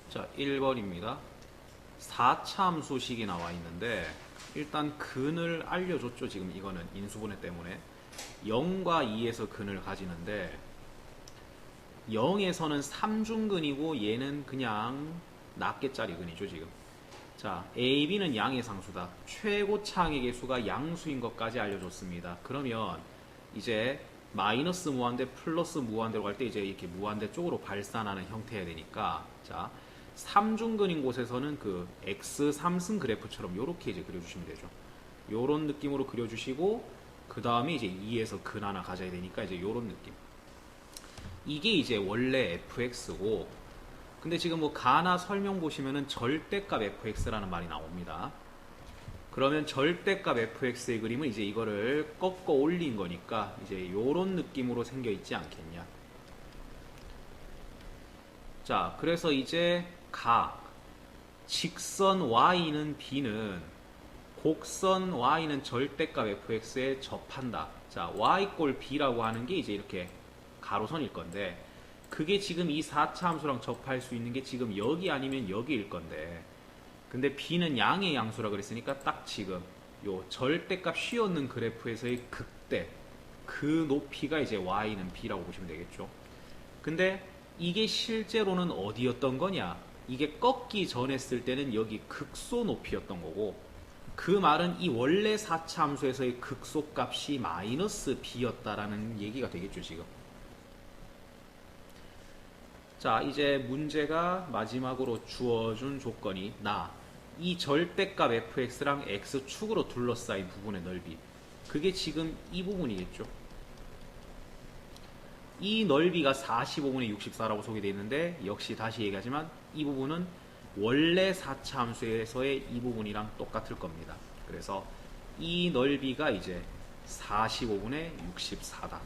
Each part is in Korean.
자, 1번입니다. 4차 함수식이 나와 있는데 일단 근을 알려줬죠. 지금 이거는 인수분해 때문에 0과 2에서 근을 가지는데 0에서는 3중근이고 얘는 그냥 낱개짜리 근이죠. 지금 자, A, B는 양의 상수다. 최고 차항의 개수가 양수인 것까지 알려줬습니다. 그러면 이제 마이너스 무한대 플러스 무한대로 갈 때 이제 이렇게 무한대 쪽으로 발산하는 형태여야 되니까 자, 3중근인 곳에서는 그 x 3승 그래프처럼 이렇게 이제 그려주시면 되죠. 요런 느낌으로 그려주시고 그 다음에 이제 2에서 근 하나 가져야 되니까 이제 요런 느낌. 이게 이제 원래 fx고 근데 지금 뭐 가나 설명 보시면은 절대값 fx라는 말이 나옵니다. 그러면 절대값 fx의 그림은 이제 이거를 꺾어 올린 거니까 이제 요런 느낌으로 생겨 있지 않겠냐. 자, 그래서 이제 직선 y는 b는 곡선 y는 절대값 fx에 접한다. 자, y꼴 b라고 하는 게 이제 이렇게 가로선일 건데 그게 지금 이 4차 함수랑 접할 수 있는 게 지금 여기 아니면 여기일 건데 근데 b는 양의 양수라 그랬으니까 딱 지금 요 절대값 쉬었는 그래프에서의 극대 그 높이가 이제 y는 b라고 보시면 되겠죠. 근데 이게 실제로는 어디였던 거냐? 이게 꺾기 전에 했을 때는 여기 극소 높이였던 거고 그 말은 이 원래 4차 함수에서의 극소값이 마이너스 b였다라는 얘기가 되겠죠. 지금 자, 이제 문제가 마지막으로 주어준 조건이 이 절대값 fx랑 x축으로 둘러싸인 부분의 넓이 그게 지금 이 부분이겠죠. 이 넓이가 45분의 64라고 소개되어 있는데 역시 다시 얘기하지만 이 부분은 원래 4차 함수에서의 이 부분이랑 똑같을 겁니다. 그래서 이 넓이가 이제 45분의 64다.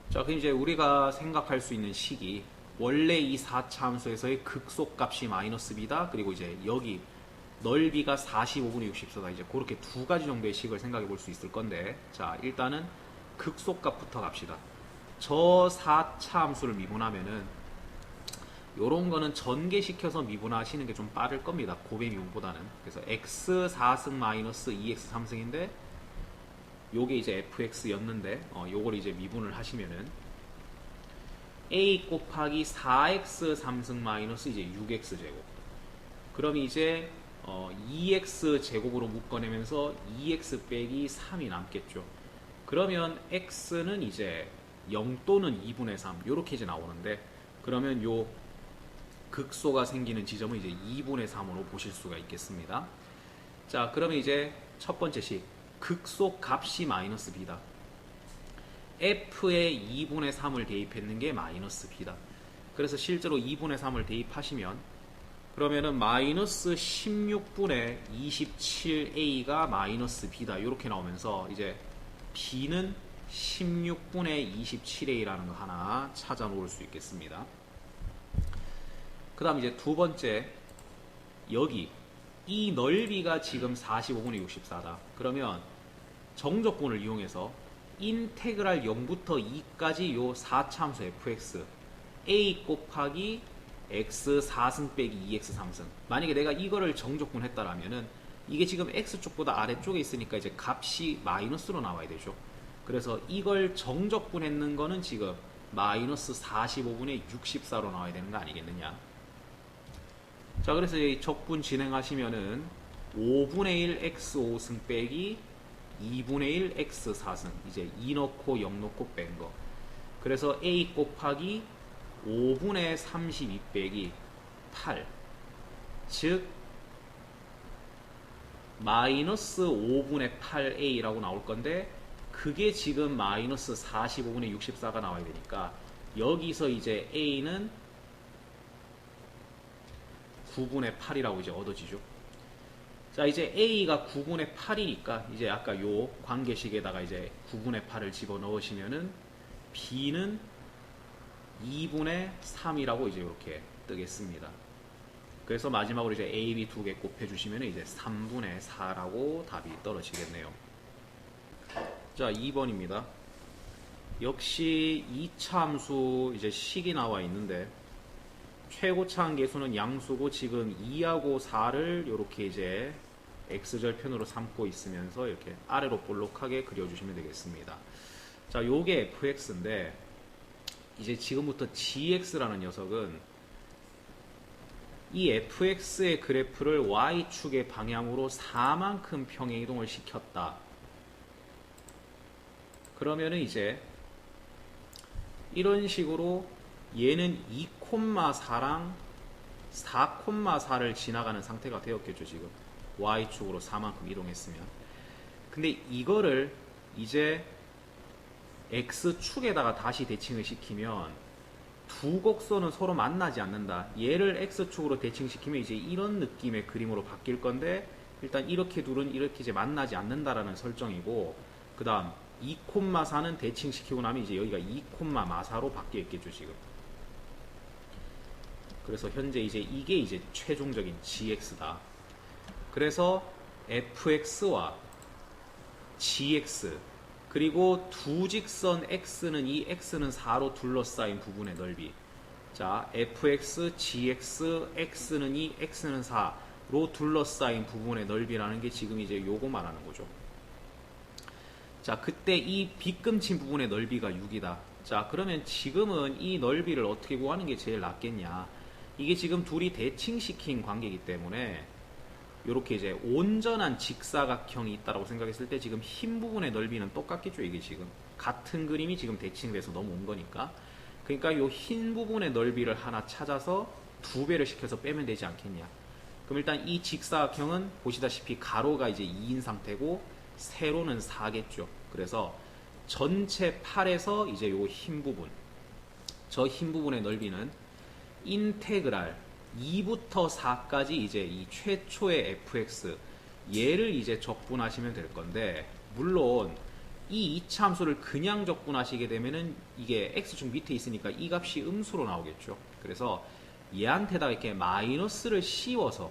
자, 그럼 이제 우리가 생각할 수 있는 식이 원래 이 4차 함수에서의 극소값이 마이너스 b다. 그리고 이제 여기 넓이가 45분의 64다. 이제 그렇게 두 가지 정도의 식을 생각해 볼 수 있을 건데 자, 일단은 극소값부터 갑시다. 저 4차 함수를 미분하면은 요런 거는 전개시켜서 미분하시는 게 좀 빠를 겁니다. 곱의 미분보다는. 그래서 x 4승 마이너스 2x 3승인데 요게 이제 fx였는데 요걸 이제 미분을 하시면은 a 곱하기 4x 3승 마이너스 이제 6x 제곱. 그럼 이제 2x 제곱으로 묶어내면서 2x 빼기 3이 남겠죠. 그러면 x는 이제 0 또는 2분의 3 요렇게 이제 나오는데 그러면 요 극소가 생기는 지점은 이제 2분의 3으로 보실 수가 있겠습니다. 자, 그러면 이제 첫 번째 식 극소 값이 마이너스 b다. f에 2분의 3을 대입했는 게 마이너스 b다. 그래서 실제로 2분의 3을 대입하시면 그러면은 마이너스 16분의 27a가 마이너스 b다. 이렇게 나오면서 이제 b는 16분의 27a라는 거 하나 찾아 놓을 수 있겠습니다. 그 다음 이제 두 번째 여기 이 넓이가 지금 45분의 64다. 그러면 정적분을 이용해서 인테그랄 0부터 2까지 요 4차 함수 fx a 곱하기 x 4승 빼기 2x 3승 만약에 내가 이거를 정적분 했다라면은 이게 지금 x쪽보다 아래쪽에 있으니까 이제 값이 마이너스로 나와야 되죠. 그래서 이걸 정적분 했는 거는 지금 마이너스 45분의 64로 나와야 되는 거 아니겠느냐. 자, 그래서 이 적분 진행하시면은 5분의 1 x 5승 빼기 2분의 1 x 4승 이제 2 넣고 0 넣고 뺀 거. 그래서 a 곱하기 5분의 32 빼기 8 즉 마이너스 5분의 8a라고 나올 건데 그게 지금 마이너스 45분의 64가 나와야 되니까 여기서 이제 a는 9분의 8이라고 이제 얻어지죠. 자, 이제 a가 9분의 8이니까 이제 아까 요 관계식에다가 이제 9분의 8을 집어 넣으시면은 b는 2분의 3이라고 이제 이렇게 뜨겠습니다. 그래서 마지막으로 이제 a, b 두 개 곱해 주시면 이제 3분의 4라고 답이 떨어지겠네요. 자, 2번입니다. 역시 2차 함수 이제 식이 나와 있는데 최고차항 계수는 양수고 지금 2하고 4를 이렇게 이제 x절편으로 삼고 있으면서 이렇게 아래로 볼록하게 그려주시면 되겠습니다. 자, 요게 fx인데 이제 지금부터 gx라는 녀석은 이 fx의 그래프를 y축의 방향으로 4만큼 평행이동을 시켰다. 그러면은 이제 이런 식으로 얘는 2,4랑 4,4를 지나가는 상태가 되었겠죠. 지금 y축으로 4만큼 이동했으면. 근데 이거를 이제 x축에다가 다시 대칭을 시키면 두 곡선은 서로 만나지 않는다. 얘를 x축으로 대칭시키면 이제 이런 느낌의 그림으로 바뀔 건데, 일단 이렇게 둘은 이렇게 이제 만나지 않는다라는 설정이고, 그 다음 2,4는 대칭시키고 나면 이제 여기가 2,4로 바뀌었겠죠. 지금. 그래서 현재 이제 이게 이제 최종적인 gx다. 그래서 fx와 gx, 그리고 두 직선 x는 이 x는 4로 둘러싸인 부분의 넓이. 자, fx, gx, x는 이 x는 4로 둘러싸인 부분의 넓이라는 게 지금 이제 요거 말하는 거죠. 자, 그때 이 빗금친 부분의 넓이가 6이다. 자, 그러면 지금은 이 넓이를 어떻게 구하는 게 제일 낫겠냐? 이게 지금 둘이 대칭시킨 관계이기 때문에 이렇게 이제 온전한 직사각형이 있다라고 생각했을 때 지금 흰 부분의 넓이는 똑같겠죠. 이게 지금 같은 그림이 지금 대칭돼서 넘어온 거니까. 그러니까 이 흰 부분의 넓이를 하나 찾아서 2배를 시켜서 빼면 되지 않겠냐. 그럼 일단 이 직사각형은 보시다시피 가로가 이제 2인 상태고 세로는 4겠죠. 그래서 전체 팔에서 이제 이 흰 부분, 저 흰 부분의 넓이는 인테그랄 2부터 4까지 이제 이 최초의 fx, 얘를 이제 적분하시면 될 건데, 물론 이 이차함수를 그냥 적분하시게 되면은 이게 x축 밑에 있으니까 이 값이 음수로 나오겠죠. 그래서 얘한테다가 이렇게 마이너스를 씌워서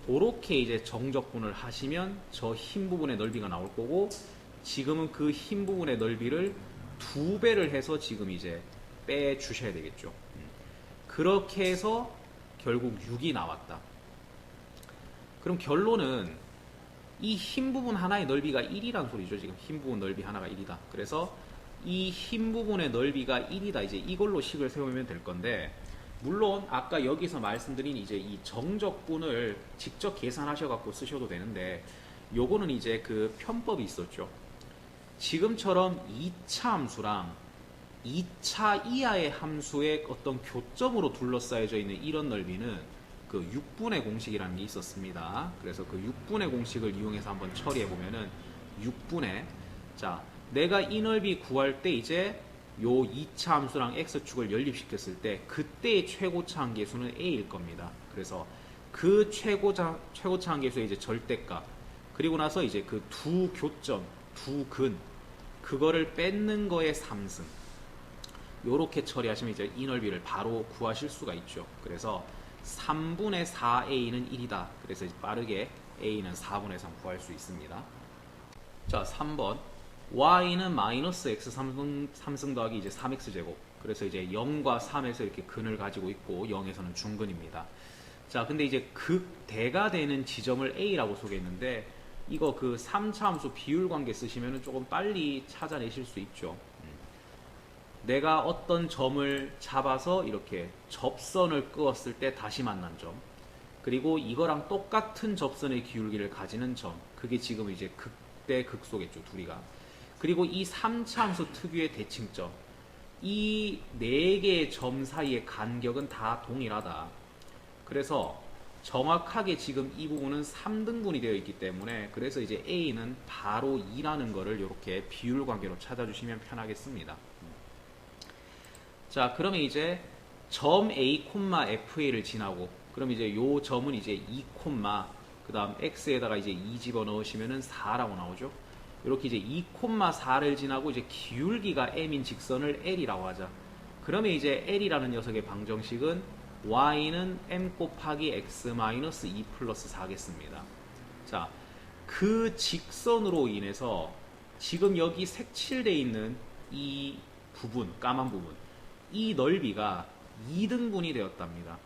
그렇게 이제 정적분을 하시면 저 흰 부분의 넓이가 나올 거고, 지금은 그 흰 부분의 넓이를 2배를 해서 지금 이제 빼 주셔야 되겠죠. 그렇게 해서 결국 6이 나왔다. 그럼 결론은 이 흰 부분 하나의 넓이가 1이란 소리죠. 지금 흰 부분 넓이 하나가 1이다. 그래서 이 흰 부분의 넓이가 1이다. 이제 이걸로 식을 세우면 될 건데, 물론 아까 여기서 말씀드린 이제 이 정적분을 직접 계산하셔 갖고 쓰셔도 되는데, 요거는 이제 그 편법이 있었죠. 지금처럼 2차 함수랑 2차 이하의 함수의 어떤 교점으로 둘러싸여져 있는 이런 넓이는 그 6분의 공식이라는 게 있었습니다. 그래서 그 6분의 공식을 이용해서 한번 처리해 보면은 6분의, 자, 내가 이 넓이 구할 때 이제 요 2차 함수랑 x축을 연립시켰을 때 그때의 최고차 함계수는 a일 겁니다. 그래서 그 최고차 함계수의 이제 절대값, 그리고 나서 이제 그 두 교점, 두 근, 그거를 뺏는 거의 3승. 요렇게 처리하시면 이제 이 넓이를 바로 구하실 수가 있죠. 그래서 3분의 4a는 1이다. 그래서 이제 빠르게 a는 4분의 3 구할 수 있습니다. 자, 3번. y는 마이너스 x 3승 더하기 이제 3x제곱. 그래서 이제 0과 3에서 이렇게 근을 가지고 있고 0에서는 중근입니다. 자, 근데 이제 극대가 되는 지점을 a라고 소개했는데, 이거 그 3차 함수 비율 관계 쓰시면 조금 빨리 찾아내실 수 있죠. 내가 어떤 점을 잡아서 이렇게 접선을 끄었을 때 다시 만난 점, 그리고 이거랑 똑같은 접선의 기울기를 가지는 점, 그게 지금 이제 극대 극소겠죠, 둘이가. 그리고 이 3차 함수 특유의 대칭점, 이 4개의 점 사이의 간격은 다 동일하다. 그래서 정확하게 지금 이 부분은 3등분이 되어 있기 때문에, 그래서 이제 A는 바로 2라는 거를 이렇게 비율 관계로 찾아주시면 편하겠습니다. 자, 그러면 이제 점 A, FA를 지나고, 그럼 이제 요 점은 이제 2, 그 다음 X에다가 이제 2 집어 넣으시면은 4라고 나오죠. 이렇게 이제 2, 4를 지나고 이제 기울기가 M인 직선을 L이라고 하자. 그러면 이제 L이라는 녀석의 방정식은 Y는 M 곱하기 X 마이너스 2 플러스 4겠습니다. 자, 그 직선으로 인해서 지금 여기 색칠되어 있는 이 부분, 까만 부분, 이 넓이가 2등분이 되었답니다.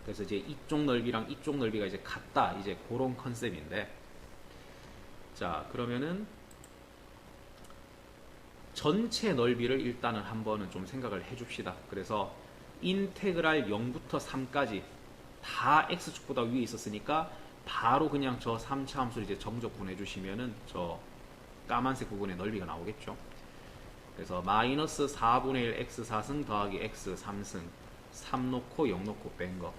그래서 이제 이쪽 넓이랑 이쪽 넓이가 이제 같다. 이제 그런 컨셉인데, 자, 그러면은 전체 넓이를 일단은 한번은 좀 생각을 해줍시다. 그래서 인테그랄 0부터 3까지 다 x축보다 위에 있었으니까 바로 그냥 저 3차 함수를 이제 정적분해 주시면은 저 까만색 부분의 넓이가 나오겠죠. 그래서 마이너스 4분의 1 x 4승 더하기 x 3승 3 놓고 0 놓고 뺀 거.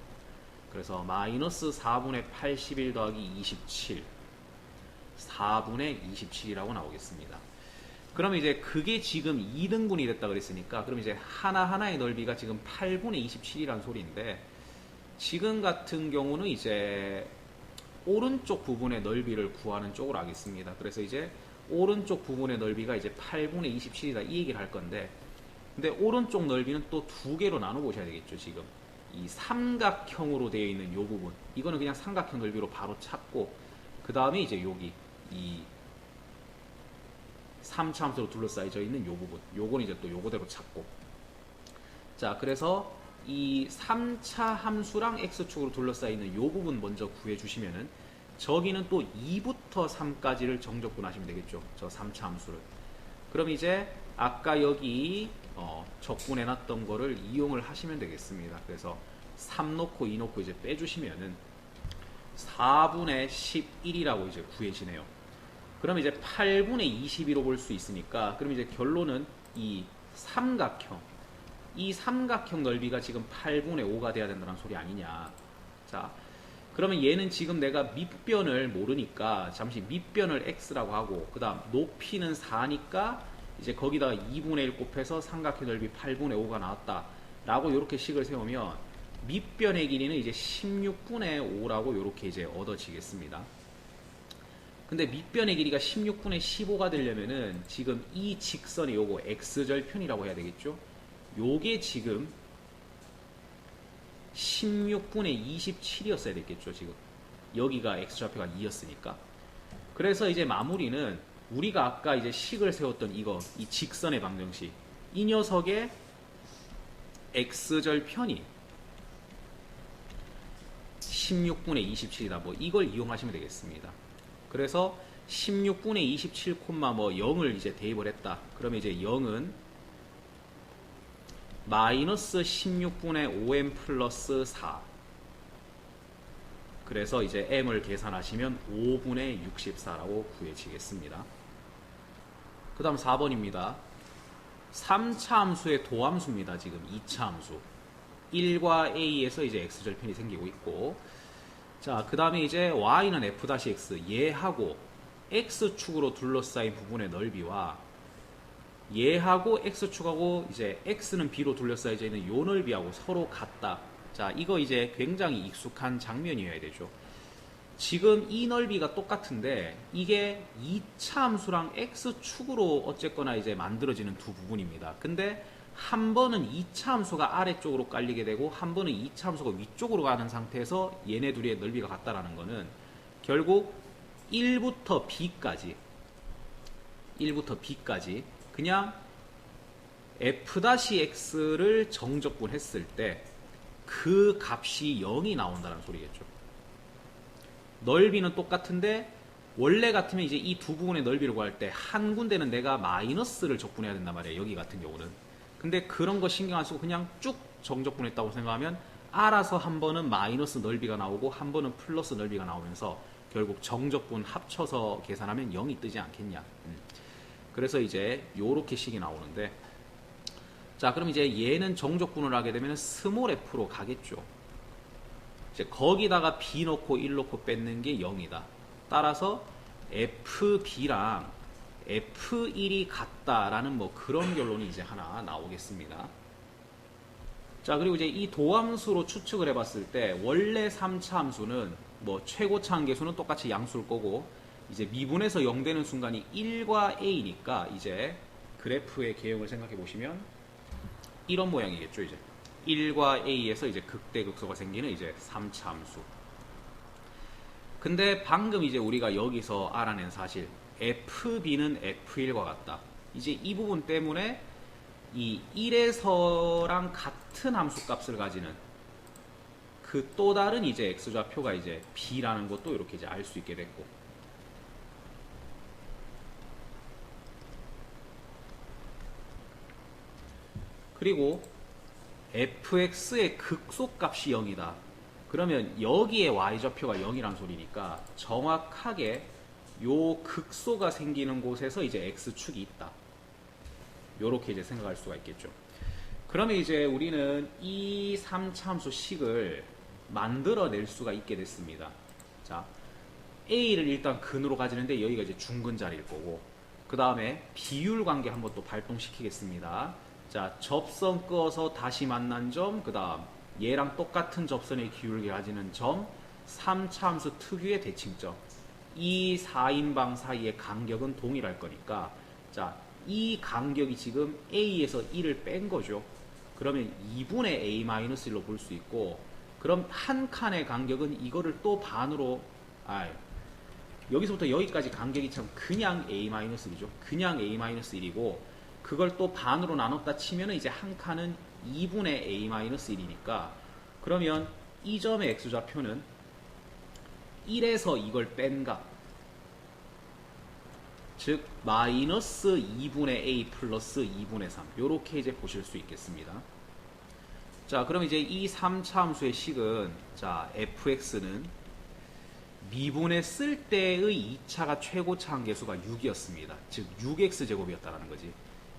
그래서 마이너스 4분의 81 더하기 27 4분의 27이라고 나오겠습니다. 그럼 이제 그게 지금 2등분이 됐다 그랬으니까, 그럼 이제 하나하나의 넓이가 지금 8분의 27이라는 소리인데, 지금 같은 경우는 이제 오른쪽 부분의 넓이를 구하는 쪽으로 하겠습니다. 그래서 이제 오른쪽 부분의 넓이가 이제 8분의 27이다 이 얘기를 할 건데, 근데 오른쪽 넓이는 또 두 개로 나눠 보셔야 되겠죠. 지금 이 삼각형으로 되어 있는 이 부분, 이거는 그냥 삼각형 넓이로 바로 찾고, 그 다음에 이제 여기 이 3차 함수로 둘러싸여져 있는 이 부분, 요건 이제 또 요거대로 찾고. 자, 그래서 이 3차 함수랑 x축으로 둘러싸여 있는 이 부분 먼저 구해 주시면은, 저기는 또 2부터 3까지를 정적분하시면 되겠죠. 저 3차 함수를. 그럼 이제 아까 여기 적분해 놨던 거를 이용을 하시면 되겠습니다. 그래서 3 놓고 2 놓고 이제 빼주시면은 4분의 11이라고 이제 구해지네요. 그럼 이제 8분의 22로 볼 수 있으니까, 그럼 이제 결론은 이 삼각형, 이 삼각형 넓이가 지금 8분의 5가 돼야 된다는 소리 아니냐. 자, 그러면 얘는 지금 내가 밑변을 모르니까 잠시 밑변을 x라고 하고, 그 다음 높이는 4니까 이제 거기다가 2분의 1 곱해서 삼각형 넓이 8분의 5가 나왔다 라고 이렇게 식을 세우면 밑변의 길이는 이제 16분의 5라고 이렇게 이제 얻어지겠습니다. 근데 밑변의 길이가 16분의 15가 되려면은 지금 이 직선이 요거 x절편이라고 해야 되겠죠. 요게 지금 16분의 27이었어야 됐겠죠. 지금 여기가 x좌표가 2였으니까. 그래서 이제 마무리는 우리가 아까 이제 식을 세웠던 이거, 이 직선의 방정식, 이 녀석의 x절편이 16분의 27이다. 뭐 이걸 이용하시면 되겠습니다. 그래서 16분의 27, 뭐 0을 이제 대입을 했다. 그러면 이제 0은 마이너스 16분의 5m 플러스 4. 그래서 이제 m을 계산하시면 5분의 64라고 구해지겠습니다. 그 다음 4번입니다. 3차 함수의 도함수입니다. 지금 2차 함수. 1과 a에서 이제 x절편이 생기고 있고, 자, 그 다음에 이제 y는 f-x, 얘하고 x축으로 둘러싸인 부분의 넓이와 얘하고 x축하고 이제 x는 b로 둘러싸여져 있는 요 넓이하고 서로 같다. 자, 이거 이제 굉장히 익숙한 장면이어야 되죠. 지금 이 넓이가 똑같은데 이게 2차 함수랑 x축으로 어쨌거나 이제 만들어지는 두 부분입니다. 근데 한 번은 2차 함수가 아래쪽으로 깔리게 되고 한 번은 2차 함수가 위쪽으로 가는 상태에서 얘네 둘의 넓이가 같다라는 거는 결국 1부터 b까지 그냥 f-x를 정적분했을 때 그 값이 0이 나온다는 소리겠죠. 넓이는 똑같은데 원래 같으면 이제 이 두 부분의 넓이를 구할 때 한 군데는 내가 마이너스를 적분해야 된단 말이에요. 여기 같은 경우는. 근데 그런 거 신경 안 쓰고 그냥 쭉 정적분했다고 생각하면 알아서 한 번은 마이너스 넓이가 나오고 한 번은 플러스 넓이가 나오면서 결국 정적분 합쳐서 계산하면 0이 뜨지 않겠냐. 그래서 이제 요렇게 식이 나오는데, 자, 그럼 이제 얘는 정적분을 하게 되면 스몰 f로 가겠죠. 이제 거기다가 b 넣고 1 넣고 뺏는 게 0이다. 따라서 fb랑 f1이 같다라는 뭐 그런 결론이 이제 하나 나오겠습니다. 자, 그리고 이제 이 도함수로 추측을 해봤을 때 원래 3차 함수는 뭐 최고차 한계수는 똑같이 양수일 거고, 이제 미분해서 0 되는 순간이 1과 a니까 이제 그래프의 개형을 생각해 보시면 이런 모양이겠죠. 이제 1과 a에서 이제 극대극소가 생기는 이제 3차 함수. 근데 방금 이제 우리가 여기서 알아낸 사실 fb는 f1과 같다. 이제 이 부분 때문에 이 1에서랑 같은 함수값을 가지는 그 또 다른 이제 x좌표가 이제 b라는 것도 이렇게 이제 알 수 있게 됐고, 그리고 fx의 극소값이 0이다. 그러면 여기에 y좌표가 0이란 소리니까 정확하게 요 극소가 생기는 곳에서 이제 x축이 있다. 요렇게 이제 생각할 수가 있겠죠. 그러면 이제 우리는 이 3차함수 식을 만들어낼 수가 있게 됐습니다. 자, a를 일단 근으로 가지는데 여기가 이제 중근자리일 거고, 그 다음에 비율 관계 한번 또 발동시키겠습니다. 자, 접선 끄어서 다시 만난 점, 그 다음 얘랑 똑같은 접선의 기울기 가지는 점, 3차함수 특유의 대칭점. 이 4인방 사이의 간격은 동일할 거니까, 자, 이 간격이 지금 a에서 1을 뺀 거죠. 그러면 2분의 a-1로 볼 수 있고, 그럼 한 칸의 간격은 이거를 또 반으로, 여기서부터 여기까지 간격이 참 그냥 a-1이죠. 그냥 a-1이고, 그걸 또 반으로 나눴다 치면은 이제 한 칸은 2분의 a-1이니까, 그러면 이 점의 x좌표는 1에서 이걸 뺀 값, 즉 마이너스 2분의 a 플러스 2분의 3, 요렇게 이제 보실 수 있겠습니다. 자, 그럼 이제 이 3차 함수의 식은, 자, fx는 미분했을 때의 2차가 최고차 한계수가 6이었습니다. 즉 6x제곱이었다는 거지.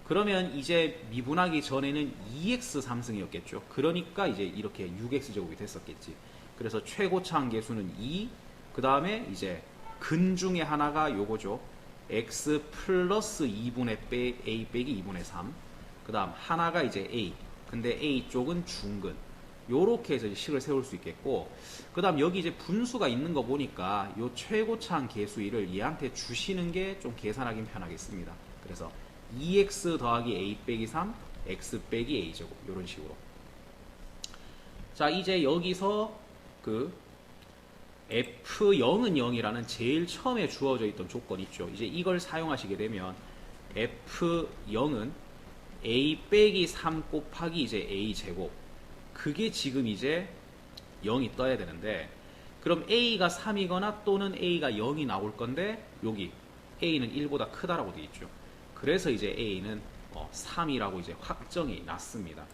그러면 이제 미분하기 전에는 2x 3승이었겠죠. 그러니까 이제 이렇게 6x제곱이 됐었겠지. 그래서 최고차 한계수는 2, 그 다음에 이제 근 중에 하나가 요거죠. x 플러스 2분의 a 빼기 2분의 3, 그 다음 하나가 이제 a, 근데 a 쪽은 중근, 요렇게 해서 식을 세울 수 있겠고, 그 다음 여기 이제 분수가 있는 거 보니까 요 최고차한 계수 1을 얘한테 주시는 게 좀 계산하기 편하겠습니다. 그래서 2x 더하기 a 빼기 3, x 빼기 a 제곱, 요런 식으로. 자, 이제 여기서 그 f0은 0이라는 제일 처음에 주어져 있던 조건 있죠. 이제 이걸 사용하시게 되면 f0은 a 빼기 3 곱하기 이제 a 제곱, 그게 지금 이제 0이 떠야 되는데, 그럼 a가 3이거나 또는 a가 0이 나올 건데, 여기 a는 1보다 크다라고 되어 있죠. 그래서 이제 a는 3이라고 이제 확정이 났습니다.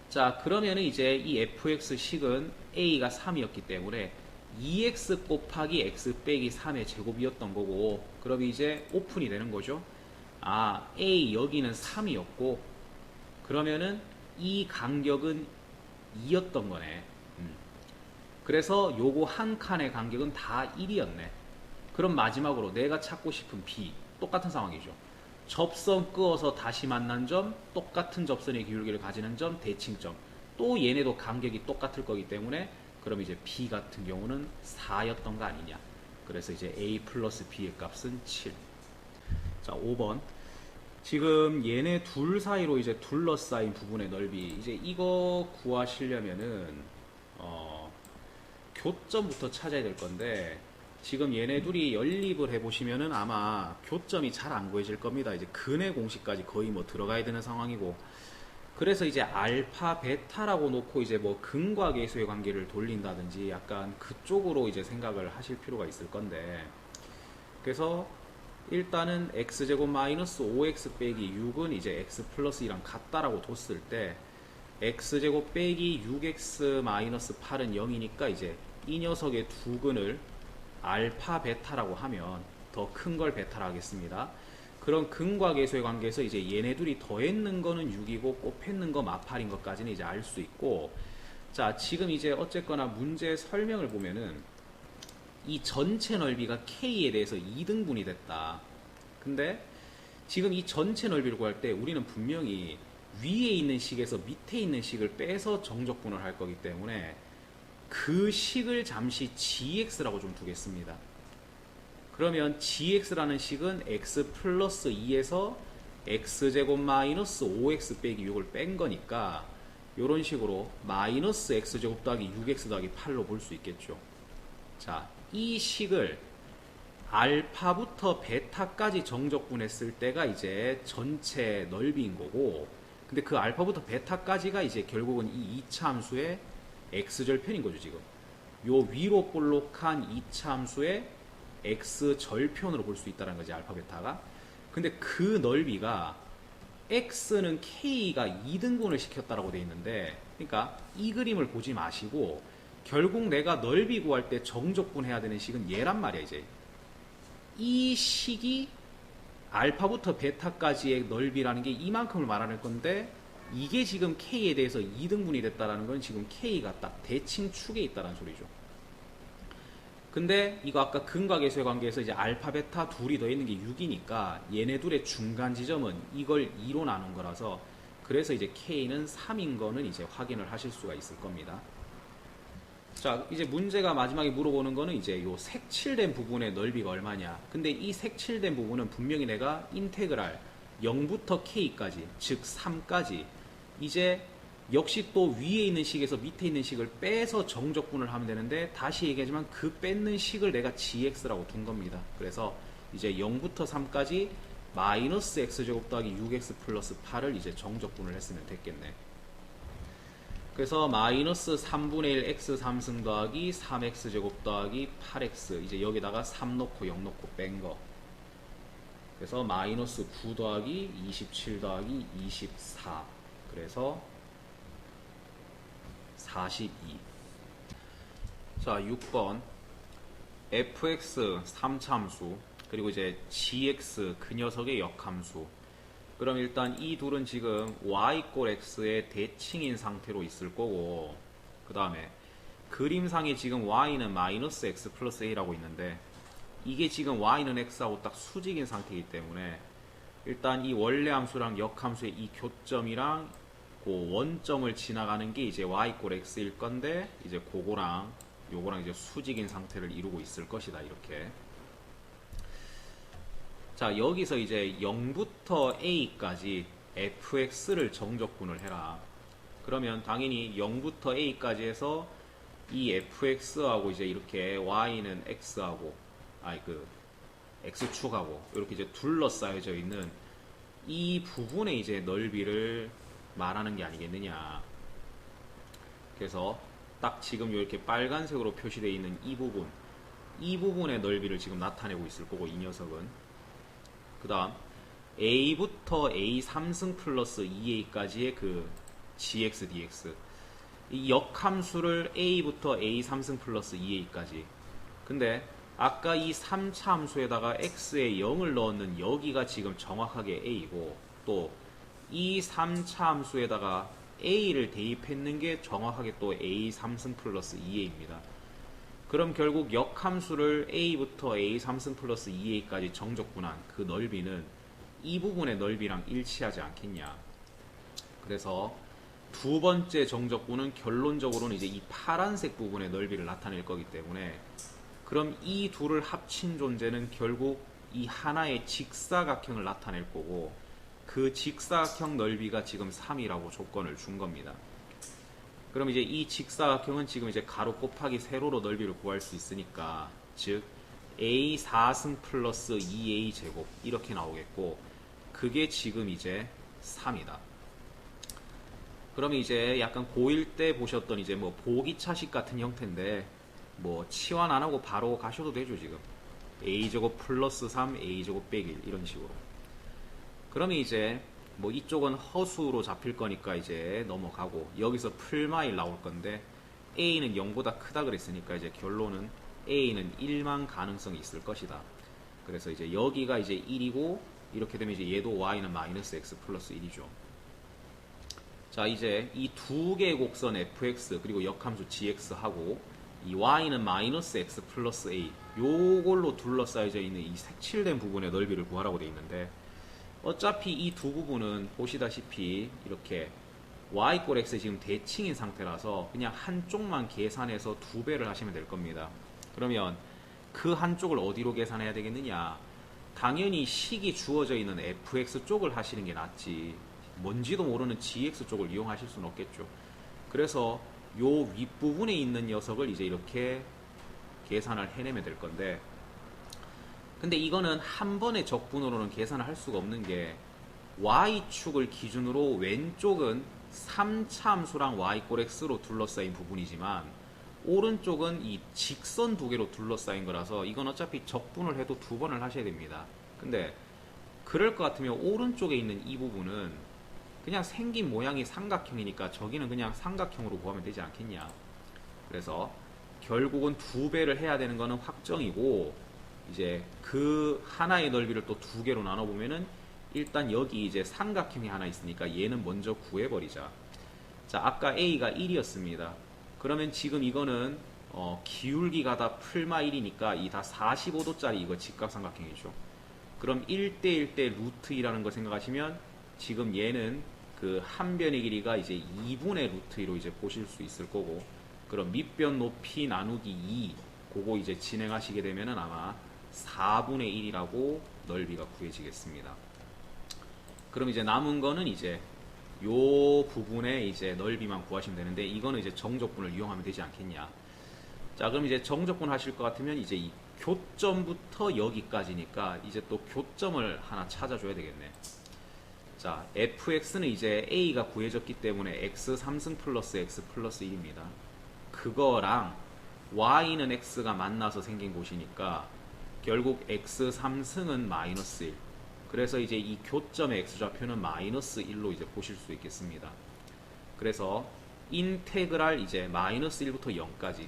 자, 그러면은 이제 이 fx 식은 a가 3이었기 때문에 2x 곱하기 x 빼기 3의 제곱이었던 거고, 그럼 이제 오픈이 되는 거죠. 아, a 여기는 3이었고, 그러면은 이 간격은 2였던 거네. 그래서 요거 한 칸의 간격은 다 1이었네. 그럼 마지막으로 내가 찾고 싶은 b, 똑같은 상황이죠. 접선 끄어서 다시 만난 점, 똑같은 접선의 기울기를 가지는 점, 대칭점. 또 얘네도 간격이 똑같을 거기 때문에, 그럼 이제 b 같은 경우는 4였던 거 아니냐. 그래서 이제 a 플러스 b의 값은 7. 자, 5번. 지금 얘네 둘 사이로 이제 둘러싸인 부분의 넓이, 이제 이거 구하시려면은 교점부터 찾아야 될 건데, 지금 얘네 둘이 연립을 해보시면은 아마 교점이 잘 안 구해질 겁니다. 이제 근의 공식까지 거의 뭐 들어가야 되는 상황이고, 그래서 이제 알파, 베타라고 놓고 이제 뭐 근과 계수의 관계를 돌린다든지 약간 그쪽으로 이제 생각을 하실 필요가 있을 건데, 그래서 일단은 x제곱 마이너스 5x 빼기 6은 이제 x 플러스 2랑 같다라고 뒀을 때, x제곱 빼기 6x 마이너스 8은 0이니까 이제 이 녀석의 두 근을 알파 베타라고 하면 더 큰 걸 베타라 하겠습니다. 그럼 근과 계수의 관계에서 이제 얘네 둘이 더했는 거는 6이고 곱했는 거 마팔인 것까지는 이제 알 수 있고, 자, 지금 이제 어쨌거나 문제 설명을 보면은 이 전체 넓이가 K에 대해서 2등분이 됐다. 근데 지금 이 전체 넓이를 구할 때 우리는 분명히 위에 있는 식에서 밑에 있는 식을 빼서 정적분을 할 거기 때문에 그 식을 잠시 gx라고 좀 두겠습니다. 그러면 gx라는 식은 x 플러스 2에서 x제곱 마이너스 5x 빼기 6을 뺀 거니까 이런 식으로 마이너스 x제곱 더하기 6x 더하기 8로 볼 수 있겠죠. 자, 이 식을 알파부터 베타까지 정적분했을 때가 이제 전체 넓이인 거고, 근데 그 알파부터 베타까지가 이제 결국은 이 2차 함수의 x절편인 거죠, 지금. 요 위로 볼록한 2차 함수의 x절편으로 볼 수 있다는 거지, 알파 베타가. 근데 그 넓이가 x는 k가 2등분을 시켰다라고 돼 있는데, 그러니까 이 그림을 보지 마시고 결국 내가 넓이 구할 때 정적분해야 되는 식은 얘란 말이야. 이제 이 식이 알파부터 베타까지의 넓이라는 게 이만큼을 말하는 건데, 이게 지금 k에 대해서 2등분이 됐다라는 건 지금 k가 딱 대칭축에 있다는 소리죠. 근데 이거 아까 근각계수의 관계에서 이제 알파 베타 둘이 더 있는 게 6이니까 얘네 둘의 중간 지점은 이걸 2로 나눈 거라서, 그래서 이제 k는 3인 거는 이제 확인을 하실 수가 있을 겁니다. 자, 이제 문제가 마지막에 물어보는 거는 이제 요 색칠된 부분의 넓이가 얼마냐. 근데 이 색칠된 부분은 분명히 내가 인테그랄 0부터 k까지, 즉 3까지, 이제 역시 또 위에 있는 식에서 밑에 있는 식을 빼서 정적분을 하면 되는데, 다시 얘기하지만 그 뺏는 식을 내가 gx라고 둔 겁니다. 그래서 이제 0부터 3까지 마이너스 x제곱 더하기 6x 플러스 8을 이제 정적분을 했으면 됐겠네. 그래서 마이너스 3분의 1 x 3승 더하기 3x제곱 더하기 8x, 이제 여기다가 3 넣고 0 넣고 뺀 거. 그래서 마이너스 9 더하기 27 더하기 24, 그래서 42. 자, 6번 fx 3차함수, 그리고 이제 gx 그 녀석의 역함수. 그럼 일단 이 둘은 지금 y 꼴 x의 대칭인 상태로 있을 거고, 그 다음에 그림상에 지금 y는 마이너스 x 플러스 a라고 있는데, 이게 지금 y는 x하고 딱 수직인 상태이기 때문에 일단 이 원래 함수랑 역함수의 이 교점이랑 그 원점을 지나가는 게 이제 y 꼴 x일 건데, 이제 그거랑 요거랑 이제 수직인 상태를 이루고 있을 것이다, 이렇게. 자, 여기서 이제 0부터 a까지 fx를 정적분을 해라. 그러면 당연히 0부터 a까지 해서 이 fx하고 이제 이렇게 y는 x하고, 그 x축하고 이렇게 이제 둘러싸여져 있는 이 부분의 이제 넓이를 말하는 게 아니겠느냐. 그래서 딱 지금 이렇게 빨간색으로 표시되어 있는 이 부분, 이 부분의 넓이를 지금 나타내고 있을 거고, 이 녀석은. 그 다음 a부터 a 3승 플러스 2a까지의 그 gx dx, 이 역함수를 a부터 a 3승 플러스 2a까지. 근데 아까 이 3차 함수에다가 x에 0을 넣는 여기가 지금 정확하게 a이고, 또 이 3차 함수에다가 a를 대입했는 게 정확하게 또 a 3승 플러스 2a입니다. 그럼 결국 역함수를 a부터 a 3승 플러스 2a까지 정적분한 그 넓이는 이 부분의 넓이랑 일치하지 않겠냐. 그래서 두 번째 정적분은 결론적으로는 이제 이 파란색 부분의 넓이를 나타낼 거기 때문에, 그럼 이 둘을 합친 존재는 결국 이 하나의 직사각형을 나타낼 거고, 그 직사각형 넓이가 지금 3이라고 조건을 준 겁니다. 그럼 이제 이 직사각형은 지금 이제 가로 곱하기 세로로 넓이를 구할 수 있으니까, 즉 a 4승 플러스 2a 제곱 이렇게 나오겠고, 그게 지금 이제 3이다. 그러면 이제 약간 고1 때 보셨던 이제 뭐 보기차식 같은 형태인데, 뭐 치환 안 하고 바로 가셔도 되죠. 지금 a제곱 플러스 3 a제곱 빼기 1 이런 식으로. 그러면 이제 뭐 이쪽은 허수로 잡힐 거니까 이제 넘어가고, 여기서 풀마일 나올 건데 a는 0보다 크다 그랬으니까 이제 결론은 a는 1만 가능성이 있을 것이다. 그래서 이제 여기가 이제 1이고, 이렇게 되면 이제 얘도 y는 마이너스 x 플러스 1이죠. 자, 이제 이 두 개의 곡선 fx 그리고 역함수 gx하고 이 y는 마이너스 x 플러스 a, 요걸로 둘러싸여져 있는 이 색칠된 부분의 넓이를 구하라고 되어 있는데, 어차피 이 두 부분은 보시다시피 이렇게 y 꼴 x의 지금 대칭인 상태라서 그냥 한쪽만 계산해서 2배를 하시면 될 겁니다. 그러면 그 한쪽을 어디로 계산해야 되겠느냐. 당연히 식이 주어져 있는 fx 쪽을 하시는 게 낫지, 뭔지도 모르는 gx 쪽을 이용하실 수는 없겠죠. 그래서 요 윗부분에 있는 녀석을 이제 이렇게 계산을 해내면 될 건데, 근데 이거는 한 번의 적분으로는 계산을 할 수가 없는 게 y축을 기준으로 왼쪽은 3차 함수랑 y 꼴 x로 둘러싸인 부분이지만 오른쪽은 이 직선 두 개로 둘러싸인 거라서 이건 어차피 적분을 해도 두 번을 하셔야 됩니다. 근데 그럴 것 같으면 오른쪽에 있는 이 부분은 그냥 생긴 모양이 삼각형이니까 저기는 그냥 삼각형으로 구하면 되지 않겠냐. 그래서 결국은 두 배를 해야 되는 거는 확정이고, 이제 그 하나의 넓이를 또 두 개로 나눠보면은 일단 여기 이제 삼각형이 하나 있으니까 얘는 먼저 구해버리자. 자, 아까 A가 1이었습니다. 그러면 지금 이거는 기울기가 다 풀마 1이니까 이 다 45도짜리 이거 직각삼각형이죠. 그럼 1대1 대 루트 2라는 거 생각하시면 지금 얘는 그 한 변의 길이가 이제 2분의 루트 2로 이제 보실 수 있을 거고, 그럼 밑변 높이 나누기 2 그거 이제 진행하시게 되면은 아마 4분의 1이라고 넓이가 구해지겠습니다. 그럼 이제 남은 거는 이제 요 부분의 이제 넓이만 구하시면 되는데, 이거는 이제 정적분을 이용하면 되지 않겠냐. 자, 그럼 이제 정적분 하실 것 같으면 이제 이 교점부터 여기까지니까 이제 또 교점을 하나 찾아줘야 되겠네. 자, fx는 이제 a가 구해졌기 때문에 x 3승 플러스 x 플러스 1입니다. 그거랑 y는 x가 만나서 생긴 곳이니까 결국 x 3승은 마이너스 1. 그래서 이제 이 교점의 x좌표는 마이너스 1로 이제 보실 수 있겠습니다. 그래서 인테그랄 이제 마이너스 1부터 0까지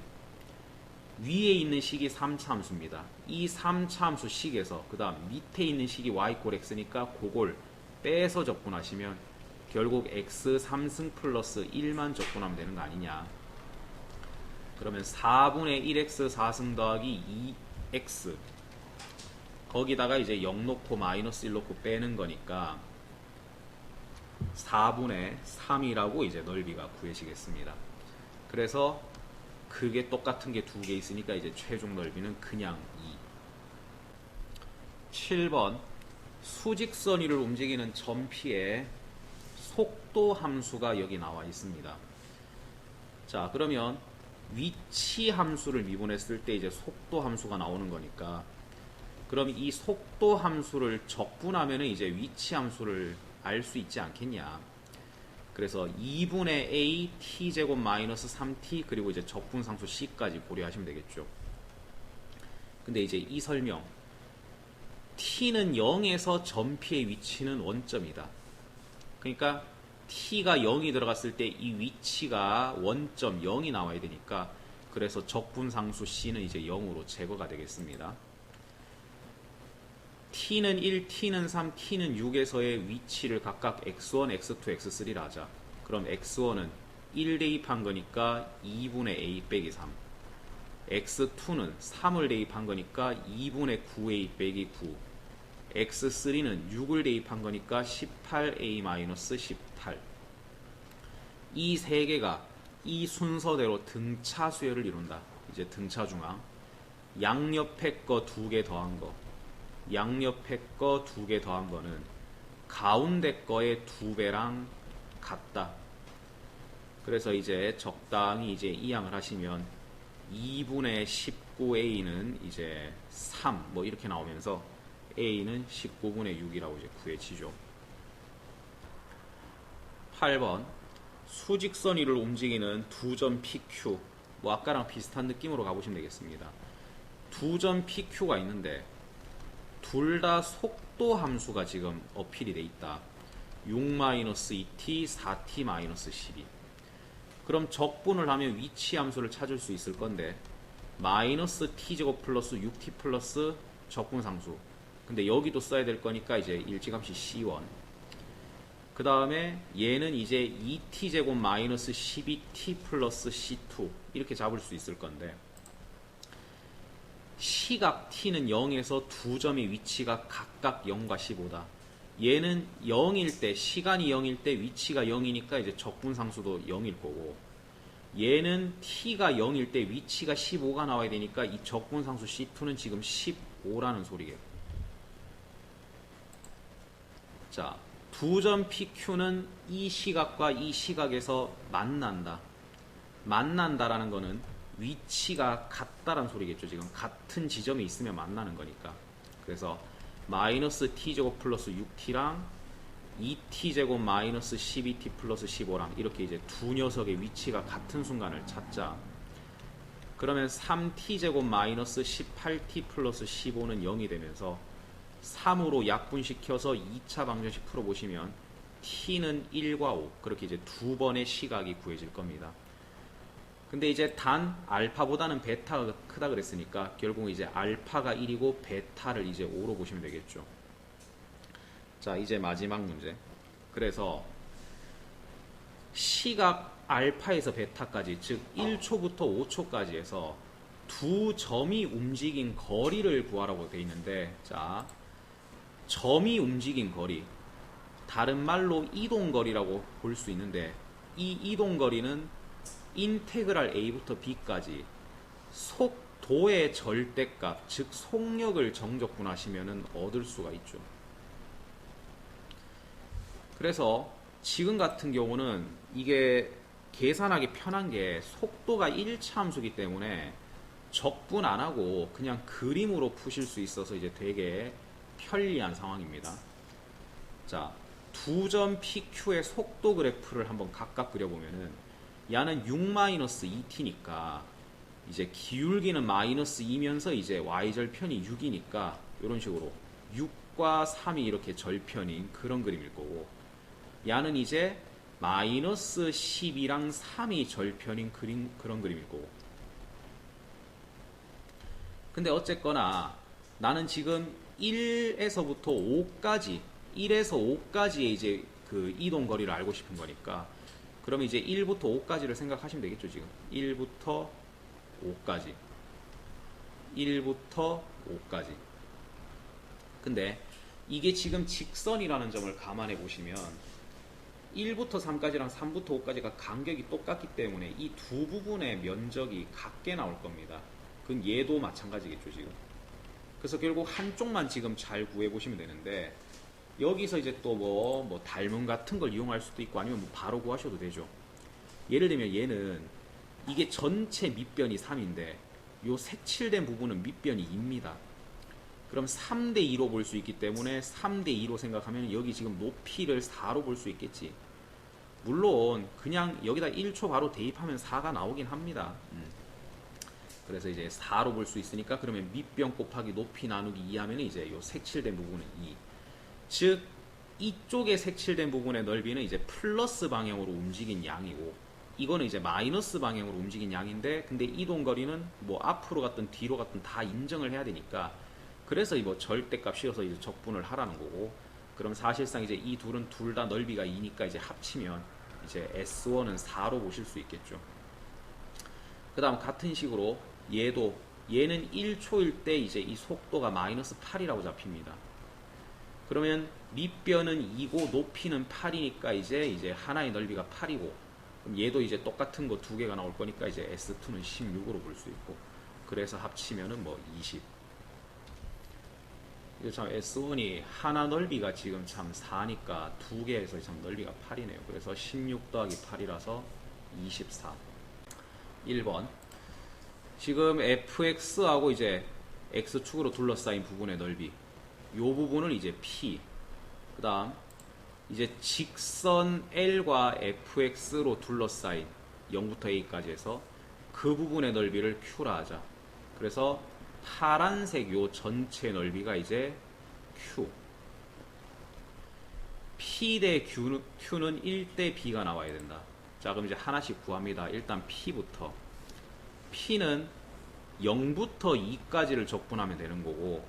위에 있는 식이 3차 함수입니다. 이 3차 함수 식에서 그 다음 밑에 있는 식이 y 꼴 x니까 그걸 빼서 적분하시면 결국 x 3승 플러스 1만 적분하면 되는 거 아니냐. 그러면 4분의 1x 4승 더하기 2x 거기다가 이제 0 놓고 마이너스 1 놓고 빼는 거니까 4분의 3이라고 이제 넓이가 구해지겠습니다. 그래서 그게 똑같은 게 두 개 있으니까 이제 최종 넓이는 그냥 2. 7번 수직선 위를 움직이는 점피의 속도 함수가 여기 나와 있습니다. 자, 그러면 위치 함수를 미분했을 때 이제 속도 함수가 나오는 거니까, 그럼 이 속도 함수를 적분하면은 이제 위치 함수를 알 수 있지 않겠냐. 그래서 2분의 a t제곱 마이너스 3t 그리고 이제 적분상수 c까지 고려하시면 되겠죠. 근데 이제 이 설명, t는 0에서 점피의 위치는 원점이다. 그러니까 t가 0이 들어갔을 때 이 위치가 원점 0이 나와야 되니까, 그래서 적분상수 c는 이제 0으로 제거가 되겠습니다. t는 1, t는 3, t는 6에서의 위치를 각각 x1, x2, x3라 하자. 그럼 x1은 1 대입한 거니까 2분의 a 빼기 3, x2는 3을 대입한 거니까 2분의 9a 빼기 9, x3는 6을 대입한 거니까 18a-18. 이 세 개가 이 순서대로 등차 수열을 이룬다. 이제 등차 중앙, 양옆에 거 두 개 더한 거, 양옆에 거 두 개 더한 거는 가운데 거의 두 배랑 같다. 그래서 이제 적당히 이제 이항을 하시면 2분의 19a는 이제 3 뭐 이렇게 나오면서 a는 19분의 6이라고 이제 구해지죠. 8번 수직선 위를 움직이는 두 점 PQ, 뭐 아까랑 비슷한 느낌으로 가보시면 되겠습니다. 두 점 PQ가 있는데 둘 다 속도 함수가 지금 어필이 돼 있다. 6-2t, 4t-12. 그럼 적분을 하면 위치 함수를 찾을 수 있을 건데, 마이너스 t제곱 플러스 6t 플러스 적분상수. 근데 여기도 써야 될 거니까 이제 일지감시 c1. 그 다음에 얘는 이제 2t제곱 마이너스 12t 플러스 c2 이렇게 잡을 수 있을 건데, 시각 t는 0에서 두 점의 위치가 각각 0과 15다. 얘는 0일 때, 시간이 0일 때 위치가 0이니까 이제 적분상수도 0일 거고, 얘는 t가 0일 때 위치가 15가 나와야 되니까 이 적분상수 C2는 지금 15라는 소리겠고. 자, 두 점 PQ는 이 시각과 이 시각에서 만난다. 만난다라는 거는 위치가 같다라는 소리겠죠. 지금 같은 지점에 있으면 만나는 거니까. 그래서 마이너스 t제곱 플러스 6t랑 2t제곱 마이너스 12t 플러스 15랑 이렇게 이제 두 녀석의 위치가 같은 순간을 찾자. 그러면 3t제곱 마이너스 18t 플러스 15는 0이 되면서 3으로 약분시켜서 2차 방정식 풀어보시면 t는 1과 5 그렇게 이제 두 번의 시각이 구해질 겁니다. 근데 이제 단 알파보다는 베타가 크다 그랬으니까 결국 이제 알파가 1이고 베타를 이제 5로 보시면 되겠죠. 자, 이제 마지막 문제. 그래서 시각 알파에서 베타까지, 즉 1초부터 5초까지 해서 두 점이 움직인 거리를 구하라고 되어 있는데, 자, 점이 움직인 거리, 다른 말로 이동거리라고 볼 수 있는데, 이 이동거리는 인테그랄 a부터 b까지 속도의 절대값, 즉 속력을 정적분하시면 얻을 수가 있죠. 그래서 지금 같은 경우는 이게 계산하기 편한 게 속도가 1차 함수이기 때문에 적분 안 하고 그냥 그림으로 푸실 수 있어서 이제 되게 편리한 상황입니다. 자, 두 점 PQ의 속도 그래프를 한번 각각 그려보면은 야는 6-2t니까 이제 기울기는 -2면서 이제 y절편이 6이니까 이런 식으로 6과 3이 이렇게 절편인 그런 그림일 거고, 야는 이제 -12랑 3이 절편인 그런 그림일 거고. 근데 어쨌거나 나는 지금 1에서부터 5까지 1에서 5까지의 이제 그 이동 거리를 알고 싶은 거니까, 그러면 이제 1부터 5까지를 생각하시면 되겠죠. 지금 1부터 5까지 1부터 5까지. 근데 이게 지금 직선이라는 점을 감안해 보시면 1부터 3까지랑 3부터 5까지가 간격이 똑같기 때문에 이 두 부분의 면적이 같게 나올 겁니다. 그건 얘도 마찬가지겠죠 지금. 그래서 결국 한쪽만 지금 잘 구해 보시면 되는데, 여기서 이제 또 뭐 닮음 같은 걸 이용할 수도 있고 아니면 뭐 바로 구하셔도 되죠. 예를 들면 얘는 이게 전체 밑변이 3인데 요 색칠된 부분은 밑변이 2입니다. 그럼 3대2로 볼 수 있기 때문에 3대2로 생각하면 여기 지금 높이를 4로 볼 수 있겠지. 물론 그냥 여기다 1초 바로 대입하면 4가 나오긴 합니다. 그래서 이제 4로 볼 수 있으니까 그러면 밑변 곱하기 높이 나누기 2 하면 이제 요 색칠된 부분은 2. 즉 이쪽에 색칠된 부분의 넓이는 이제 플러스 방향으로 움직인 양이고, 이거는 이제 마이너스 방향으로 움직인 양인데, 근데 이동거리는 뭐 앞으로 갔든 뒤로 갔든 다 인정을 해야 되니까, 그래서 뭐 절대값 씌워서 이제 적분을 하라는 거고, 그럼 사실상 이제 이 둘은 둘 다 넓이가 2니까 이제 합치면 이제 S1은 4로 보실 수 있겠죠. 그 다음 같은 식으로 얘는 1초일 때 이제 이 속도가 -8이라고 잡힙니다. 그러면 밑변은 2고 높이는 8이니까 이제 하나의 넓이가 8이고, 그럼 얘도 이제 똑같은 거 두 개가 나올 거니까 이제 S2는 16으로 볼 수 있고, 그래서 합치면은 뭐 20. 이거 참 S1이 하나 넓이가 지금 참 4니까 두 개에서 참 넓이가 8이네요. 그래서 16 더하기 8이라서 24. 1번. 지금 fx하고 이제 x축으로 둘러싸인 부분의 넓이, 요 부분은 이제 p. 그 다음 이제 직선 L과 fx로 둘러싸인 0부터 a까지 해서 그 부분의 넓이를 q라 하자. 그래서 파란색 요 전체 넓이가 이제 q. p 대 q는 1대 b가 나와야 된다. 자, 그럼 이제 하나씩 구합니다. 일단 p부터. p는 0부터 2까지를 적분하면 되는 거고,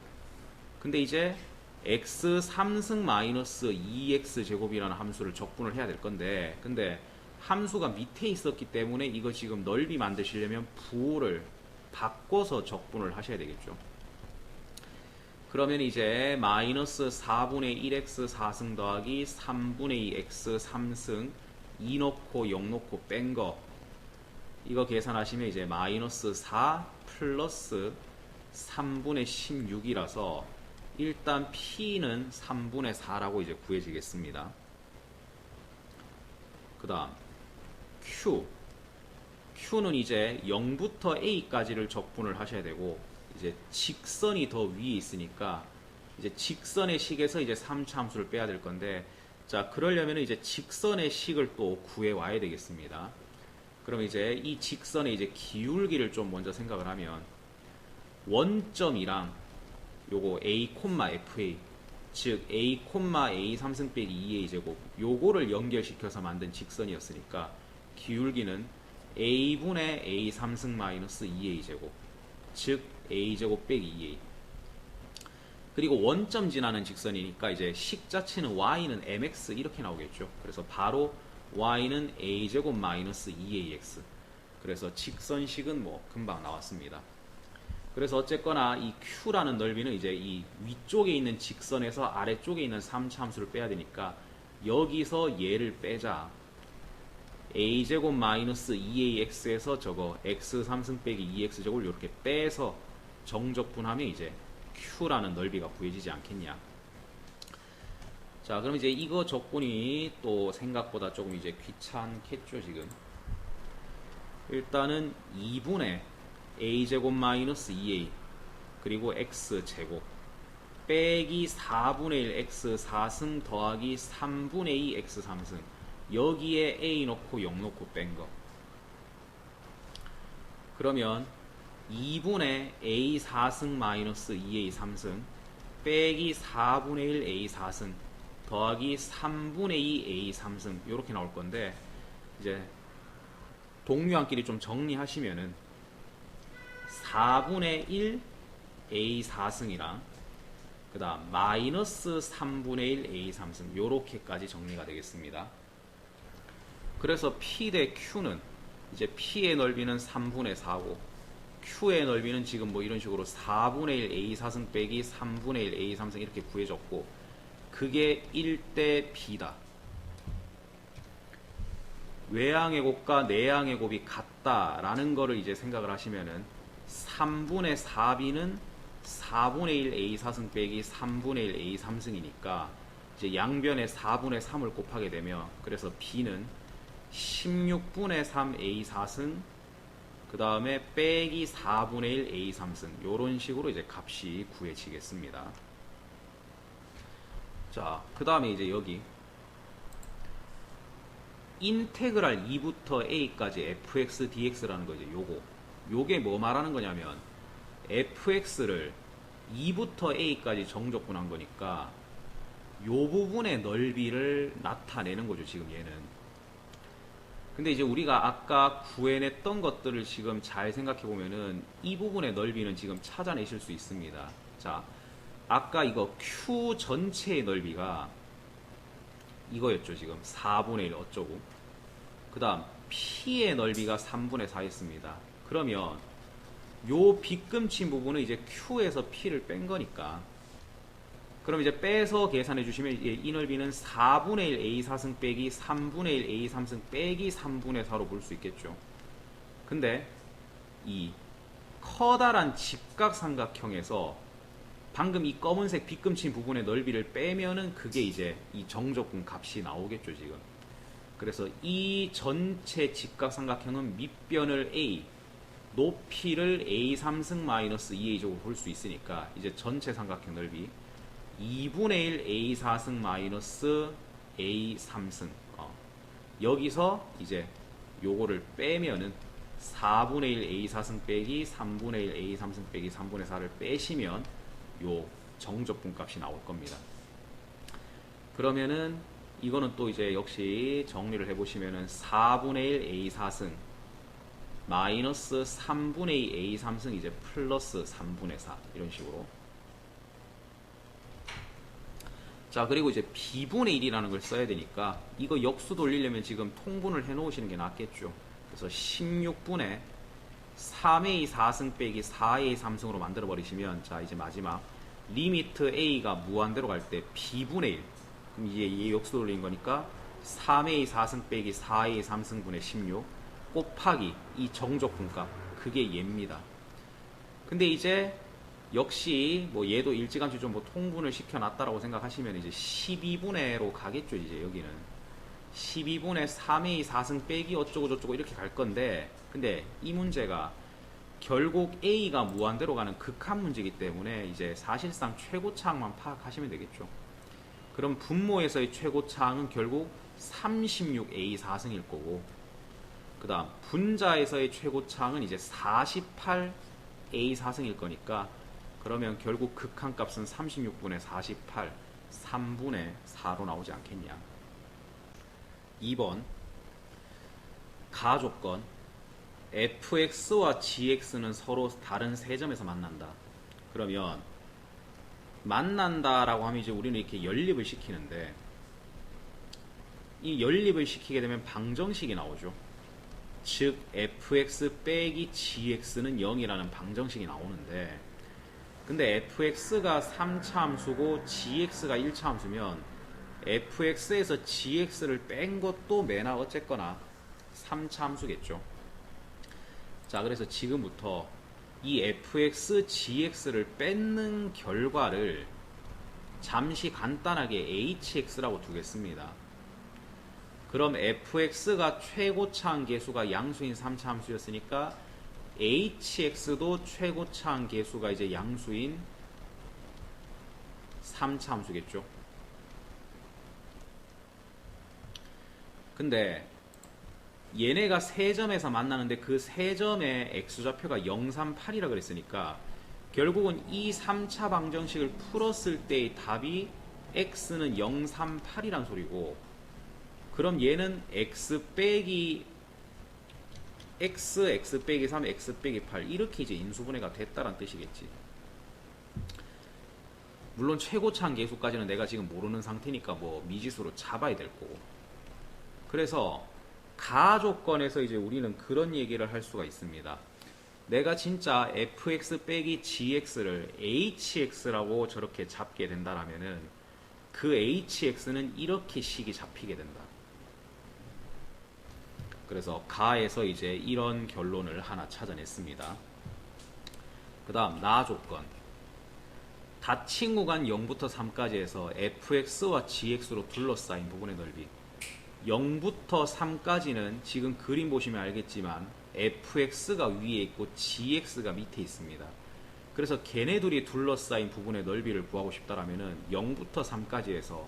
근데 이제 x 3승 마이너스 2x 제곱이라는 함수를 적분을 해야 될 건데, 근데 함수가 밑에 있었기 때문에 이거 지금 넓이 만드시려면 부호를 바꿔서 적분을 하셔야 되겠죠. 그러면 이제 마이너스 4분의 1x 4승 더하기 3분의 2 x 3승 2 넣고 0 넣고 뺀 거, 이거 계산하시면 이제 마이너스 4 플러스 3분의 16이라서 일단 P는 3분의 4라고 이제 구해지겠습니다. 그 다음 Q는 이제 0부터 A까지를 적분을 하셔야 되고, 이제 직선이 더 위에 있으니까 이제 직선의 식에서 이제 3차 함수를 빼야 될 건데, 자, 그러려면 이제 직선의 식을 또 구해 와야 되겠습니다. 그럼 이제 이 직선의 이제 기울기를 좀 먼저 생각을 하면, 원점이랑 요거 a, fa, 즉 a, a 3승 빼기 2a 제곱, 요거를 연결시켜서 만든 직선이었으니까 기울기는 a분의 a 3승 마이너스 2a 제곱, 즉 a 제곱 빼기 2a. 그리고 원점 지나는 직선이니까 이제 식 자체는 y는 mx 이렇게 나오겠죠. 그래서 바로 y는 a 제곱 마이너스 2ax. 그래서 직선식은 뭐 금방 나왔습니다. 그래서 어쨌거나 이 q라는 넓이는 이제 이 위쪽에 있는 직선에서 아래쪽에 있는 3차 함수를 빼야 되니까 여기서 얘를 빼자. a제곱 마이너스 2ax에서 저거 x 3승 빼기 2x 제곱을 이렇게 빼서 정적분하면 이제 q라는 넓이가 구해지지 않겠냐. 자, 그럼 이제 이거 적분이 또 생각보다 조금 이제 귀찮겠죠, 지금. 일단은 2분의 a제곱 마이너스 2a 그리고 x제곱 빼기 4분의 1 x 4승 더하기 3분의 2 x 3승, 여기에 a 넣고 0 넣고 뺀 거. 그러면 2분의 a 4승 마이너스 2a 3승 빼기 4분의 1 a 4승 더하기 3분의 2 a 3승 이렇게 나올 건데, 이제 동류항끼리 좀 정리하시면은 4분의 1 a 4승이랑 그 다음 마이너스 3분의 1 a 3승 요렇게까지 정리가 되겠습니다. 그래서 p 대 q는 이제 p의 넓이는 3분의 4고 q의 넓이는 지금 뭐 이런 식으로 4분의 1 a 4승 빼기 3분의 1 a 3승 이렇게 구해졌고, 그게 1대 b다. 외항의 곱과 내항의 곱이 같다라는 거를 이제 생각을 하시면은 3분의 4b는 4분의 1 a 4승 빼기 3분의 1 a 3승이니까 이제 양변에 4분의 3을 곱하게 되면, 그래서 b는 16분의 3 a 4승 그 다음에 빼기 4분의 1 a 3승 요런 식으로 이제 값이 구해지겠습니다. 자, 그 다음에 이제 여기 인테그랄 2부터 a까지 fx dx라는 거죠. 요게 뭐 말하는 거냐면 fx를 2부터 a까지 정적분한 거니까 요 부분의 넓이를 나타내는 거죠, 지금 얘는. 근데 이제 우리가 아까 구해냈던 것들을 지금 잘 생각해 보면은 이 부분의 넓이는 지금 찾아내실 수 있습니다. 자, 아까 이거 q 전체의 넓이가 이거였죠. 지금 4분의 1 어쩌고, 그 다음 p의 넓이가 3분의 4였습니다. 그러면 요 빗금친 부분은 이제 q에서 p를 뺀 거니까, 그럼 이제 빼서 계산해 주시면 이 넓이는 4분의 1 a 4승 빼기 3분의 1 a 3승 빼기 3분의 4로 볼 수 있겠죠. 근데 이 커다란 직각삼각형에서 방금 이 검은색 빗금친 부분의 넓이를 빼면은 그게 이제 이 정적분 값이 나오겠죠, 지금. 그래서 이 전체 직각삼각형은 밑변을 a, 높이를 a 3승 마이너스 2a 제곱 볼 수 있으니까 이제 전체 삼각형 넓이 2분의 1 a 4승 마이너스 a 3승. 여기서 이제 요거를 빼면은 4분의 1 a 4승 빼기 3분의 1 a 3승 빼기 3분의 4를 빼시면 요 정적분 값이 나올 겁니다. 그러면은 이거는 또 이제 역시 정리를 해보시면은 4분의 1 a 4승 마이너스 3분의 2 a 3승 이제 플러스 3분의 4 이런 식으로. 자, 그리고 이제 b분의 1이라는 걸 써야 되니까 이거 역수 돌리려면 지금 통분을 해 놓으시는 게 낫겠죠. 그래서 16분의 3a 4승 빼기 4a 3승으로 만들어 버리시면, 자, 이제 마지막 리미트 a가 무한대로 갈 때 b분의 1, 그럼 이제 얘 역수 돌린 거니까 3a 4승 빼기 4a 3승분의 16 곱하기 이 정적분값, 그게 얘입니다. 근데 이제 역시 뭐 얘도 일찌감치 좀 뭐 통분을 시켜놨다라고 생각하시면 이제 12분의로 가겠죠. 이제 여기는 12분의 3a 4승 빼기 어쩌고 저쩌고 이렇게 갈 건데, 근데 이 문제가 결국 A가 무한대로 가는 극한 문제이기 때문에 이제 사실상 최고차항만 파악하시면 되겠죠. 그럼 분모에서의 최고차항은 결국 36A 4승일 거고, 그 다음 분자에서의 최고차항은 이제 48A 4승일 거니까, 그러면 결국 극한값은 36분의 48, 3분의 4로 나오지 않겠냐. 2번 가조건 fx와 gx는 서로 다른 세 점에서 만난다. 그러면 만난다라고 하면 이제 우리는 이렇게 연립을 시키는데, 이 연립을 시키게 되면 방정식이 나오죠. 즉 fx 빼기 gx는 0이라는 방정식이 나오는데, 근데 fx가 3차 함수고 gx가 1차 함수면 fx에서 gx를 뺀 것도 매나 어쨌거나 3차 함수겠죠. 자, 그래서 지금부터 이 fx, gx를 뺏는 결과를 잠시 간단하게 hx라고 두겠습니다. 그럼 fx가 최고차항 계수가 양수인 3차 함수였으니까 hx도 최고차항 계수가 이제 양수인 3차 함수겠죠. 근데 얘네가 세 점에서 만나는데 그 세 점의 x좌표가 0, 3, 8이라 그랬으니까 결국은 이 3차 방정식을 풀었을 때의 답이 x는 0, 3, 8이란 소리고, 그럼 얘는 x 빼기 3, x 빼기 8 이렇게 이제 인수분해가 됐다는 뜻이겠지. 물론 최고차항 계수까지는 내가 지금 모르는 상태니까 뭐 미지수로 잡아야 될 거고. 그래서 가조건에서 이제 우리는 그런 얘기를 할 수가 있습니다. 내가 진짜 fx 빼기 gx를 hx라고 저렇게 잡게 된다라면은 그 hx는 이렇게 식이 잡히게 된다. 그래서 가에서 이제 이런 결론을 하나 찾아냈습니다. 그 다음 나조건 닫힌 구간 0부터 3까지 해서 fx와 gx로 둘러싸인 부분의 넓이 0부터 3까지는 지금 그림 보시면 알겠지만 fx가 위에 있고 gx가 밑에 있습니다. 그래서 걔네 둘이 둘러싸인 부분의 넓이를 구하고 싶다라면은 0부터 3까지 해서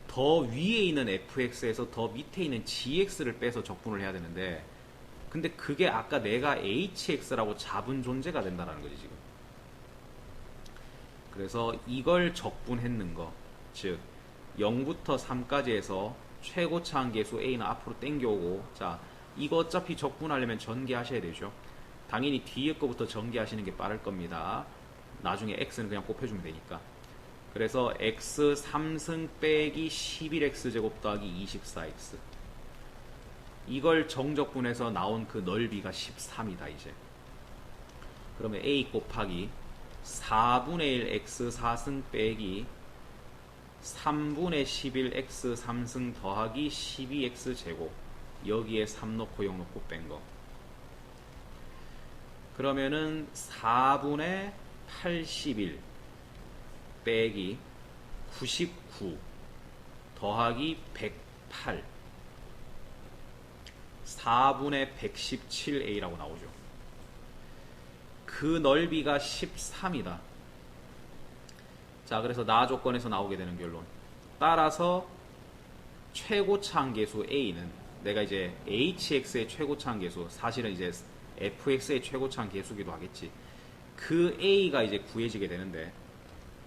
더 위에 있는 fx에서 더 밑에 있는 gx를 빼서 적분을 해야 되는데, 근데 그게 아까 내가 hx라고 잡은 존재가 된다는 거지 지금. 그래서 이걸 적분했는 거, 즉 0부터 3까지 해서 최고차항 계수 a는 앞으로 땡겨오고, 자 이거 어차피 적분하려면 전개하셔야 되죠. 당연히 뒤에 거부터 전개하시는 게 빠를 겁니다. 나중에 x는 그냥 곱해주면 되니까. 그래서 x 3승 빼기 11x 제곱 더하기 24x, 이걸 정적분해서 나온 그 넓이가 13이다 이제. 그러면 a 곱하기 4분의 1 x 4승 빼기 3분의 11 x 3승 더하기 12x 제곱, 여기에 3 넣고 0 넣고 뺀 거. 그러면은 4분의 81 빼기 99 더하기 108, 4분의 117a라고 나오죠. 그 넓이가 13이다. 자, 그래서 나 조건에서 나오게 되는 결론. 따라서 최고차항 계수 a는 내가 이제 hx의 최고차항 계수, 사실은 이제 fx의 최고차항 계수기도 하겠지. 그 a가 이제 구해지게 되는데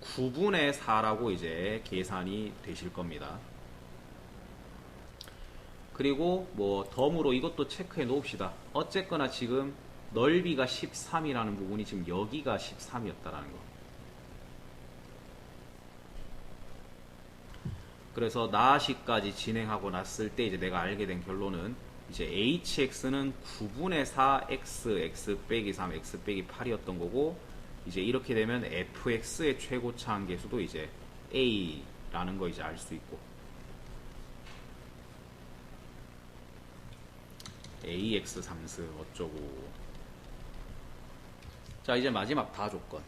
9분의 4라고 이제 계산이 되실 겁니다. 그리고 뭐 덤으로 이것도 체크해 놓읍시다. 어쨌거나 지금 넓이가 13이라는 부분이 지금 여기가 13이었다라는 거. 그래서 나시까지 진행하고 났을 때 이제 내가 알게 된 결론은 이제 hx는 9분의 4 x 빼기 3 x 빼기 8이었던 거고, 이제 이렇게 되면 fx의 최고차항 계수도 이제 a라는 거 이제 알 수 있고, ax 3스 어쩌고. 자, 이제 마지막 다조건.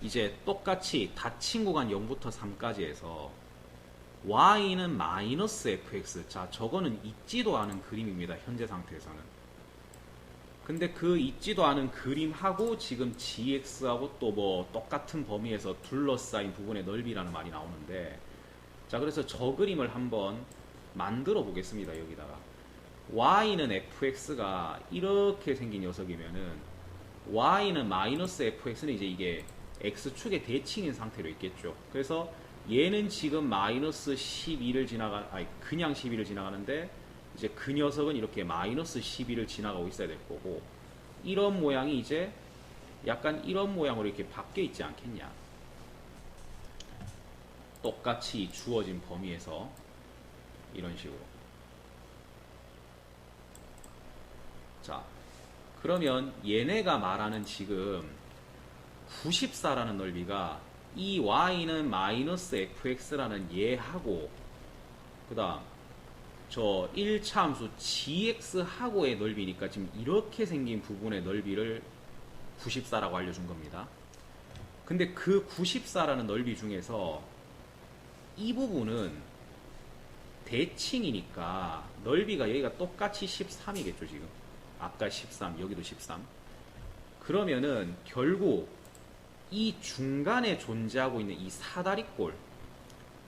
이제 똑같이 닫힌 구간 0부터 3까지 해서 y는 마이너스 fx. 자, 저거는 있지도 않은 그림입니다. 현재 상태에서는. 근데 그 있지도 않은 그림하고 지금 gx하고 또 뭐 똑같은 범위에서 둘러싸인 부분의 넓이라는 말이 나오는데, 자, 그래서 저 그림을 한번 만들어 보겠습니다. 여기다가 y는 fx가 이렇게 생긴 녀석이면은 y는 마이너스 fx는 이제 이게 x축의 대칭인 상태로 있겠죠. 그래서 얘는 지금 마이너스 12를 그냥 12를 지나가는데, 이제 그 녀석은 이렇게 마이너스 12를 지나가고 있어야 될 거고, 이런 모양이 이제 약간 이런 모양으로 이렇게 바뀌어 있지 않겠냐. 똑같이 주어진 범위에서 이런 식으로. 자, 그러면 얘네가 말하는 지금 94라는 넓이가 이 y는 마이너스 fx라는 얘하고, 그 다음 저 1차 함수 gx하고의 넓이니까 지금 이렇게 생긴 부분의 넓이를 94라고 알려준 겁니다. 근데 그 94라는 넓이 중에서 이 부분은 대칭이니까 넓이가 여기가 똑같이 13이겠죠. 지금 아까 13, 여기도 13. 그러면은 결국 이 중간에 존재하고 있는 이 사다리꼴,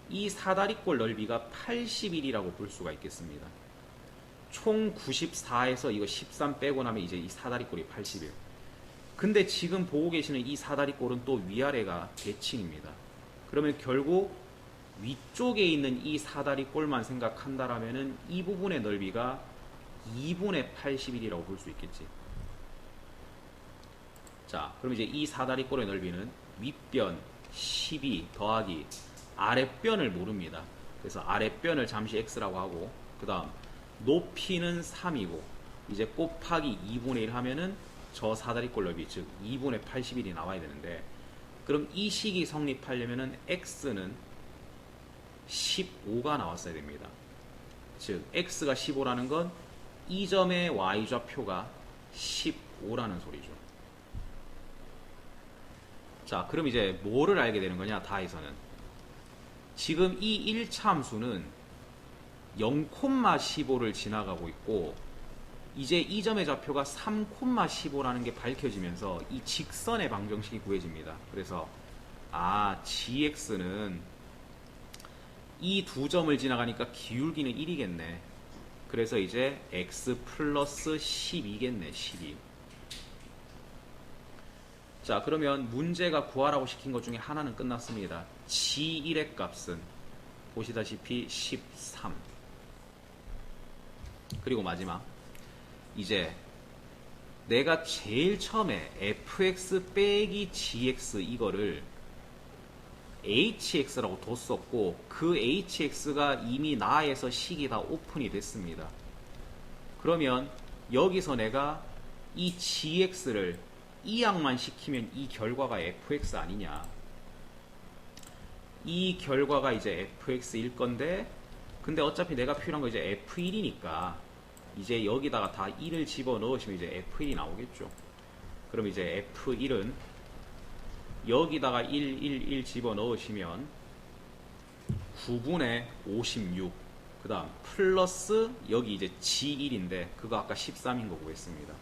이 사다리꼴 넓이가 81이라고 볼 수가 있겠습니다. 총 94에서 이거 13 빼고 나면 이제 이 사다리꼴이 81. 근데 지금 보고 계시는 이 사다리꼴은 또 위아래가 대칭입니다. 그러면 결국 위쪽에 있는 이 사다리꼴만 생각한다라면은 이 부분의 넓이가 2분의 81이라고 볼 수 있겠지. 자, 그럼 이제 이 사다리꼴의 넓이는 윗변 12 더하기 아랫변을 모릅니다. 그래서 아랫변을 잠시 x라고 하고, 그 다음 높이는 3이고, 이제 곱하기 2분의 1 하면은 저 사다리꼴 넓이, 즉 2분의 81이 나와야 되는데, 그럼 이 식이 성립하려면은 x는 15가 나왔어야 됩니다. 즉 x가 15라는 건 이 점의 y좌표가 15라는 소리죠. 자, 그럼 이제 뭐를 알게 되는 거냐, 다에서는. 지금 이 1차 함수는 0,15를 지나가고 있고, 이제 이 점의 좌표가 3,15라는 게 밝혀지면서 이 직선의 방정식이 구해집니다. 그래서 gx는 이 두 점을 지나가니까 기울기는 1이겠네. 그래서 이제 x 플러스 12겠네. 12. 자, 그러면 문제가 구하라고 시킨 것 중에 하나는 끝났습니다. g1의 값은 보시다시피 13. 그리고 마지막, 이제 내가 제일 처음에 fx 빼기 gx 이거를 hx라고 뒀었고, 그 hx가 이미 나에서 식이 다 오픈이 됐습니다. 그러면 여기서 내가 이 gx를 이항만 시키면 이 결과가 fx 아니냐. 이 결과가 이제 fx일 건데, 근데 어차피 내가 필요한 거 이제 f1이니까 이제 여기다가 다 1을 집어 넣으시면 이제 f1이 나오겠죠. 그럼 이제 f1은 여기다가 1, 1, 1 집어 넣으시면 9분의 56, 그 다음 플러스 여기 이제 g1인데 그거 아까 13인 거 구했습니다.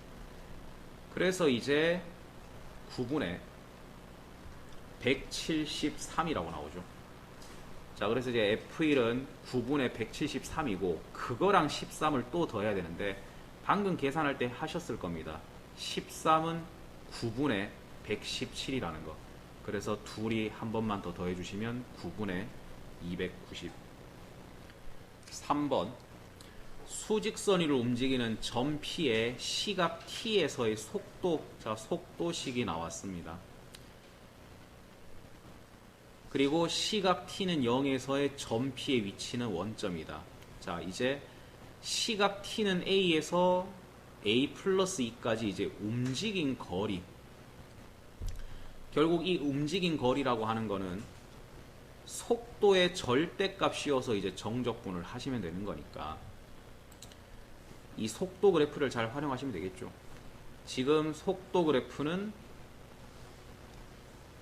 그래서 이제 9분의 173이라고 나오죠. 자, 그래서 이제 F1은 9분의 173이고 그거랑 13을 또 더해야 되는데, 방금 계산할 때 하셨을 겁니다. 13은 9분의 117이라는 거. 그래서 둘이 한 번만 더 더해주시면 9분의 290. 3번, 수직선 위를 움직이는 점 P의 시각 T에서의 속도, 자, 속도식이 나왔습니다. 그리고 시각 T는 0에서의 점 P의 위치는 원점이다. 자, 이제 시각 T는 A에서 A 플러스 2까지 이제 움직인 거리. 결국 이 움직인 거리라고 하는 거는 속도의 절대값이어서 이제 정적분을 하시면 되는 거니까 이 속도 그래프를 잘 활용하시면 되겠죠. 지금 속도 그래프는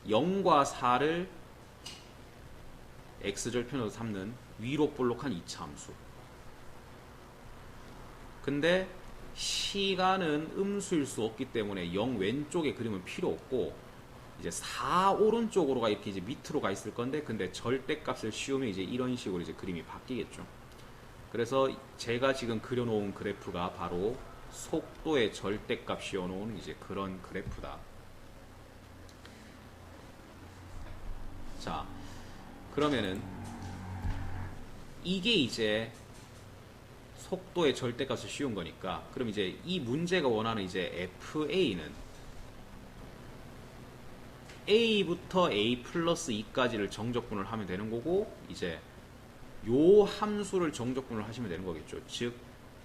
0과 4를 x절편으로 삼는 위로 볼록한 2차 함수. 근데 시간은 음수일 수 없기 때문에 0 왼쪽에 그림은 필요 없고 이제 4 오른쪽으로가 이렇게 이제 밑으로 가 있을 건데, 근데 절대값을 씌우면 이제 이런 식으로 이제 그림이 바뀌겠죠. 그래서 제가 지금 그려놓은 그래프가 바로 속도의 절대값 씌워놓은 이제 그런 그래프다. 자, 그러면은 이게 이제 속도의 절대값을 씌운 거니까, 그럼 이제 이 문제가 원하는 이제 FA는 A부터 A 플러스 2까지를 정적분을 하면 되는 거고, 이제 요 함수를 정적분을 하시면 되는 거겠죠. 즉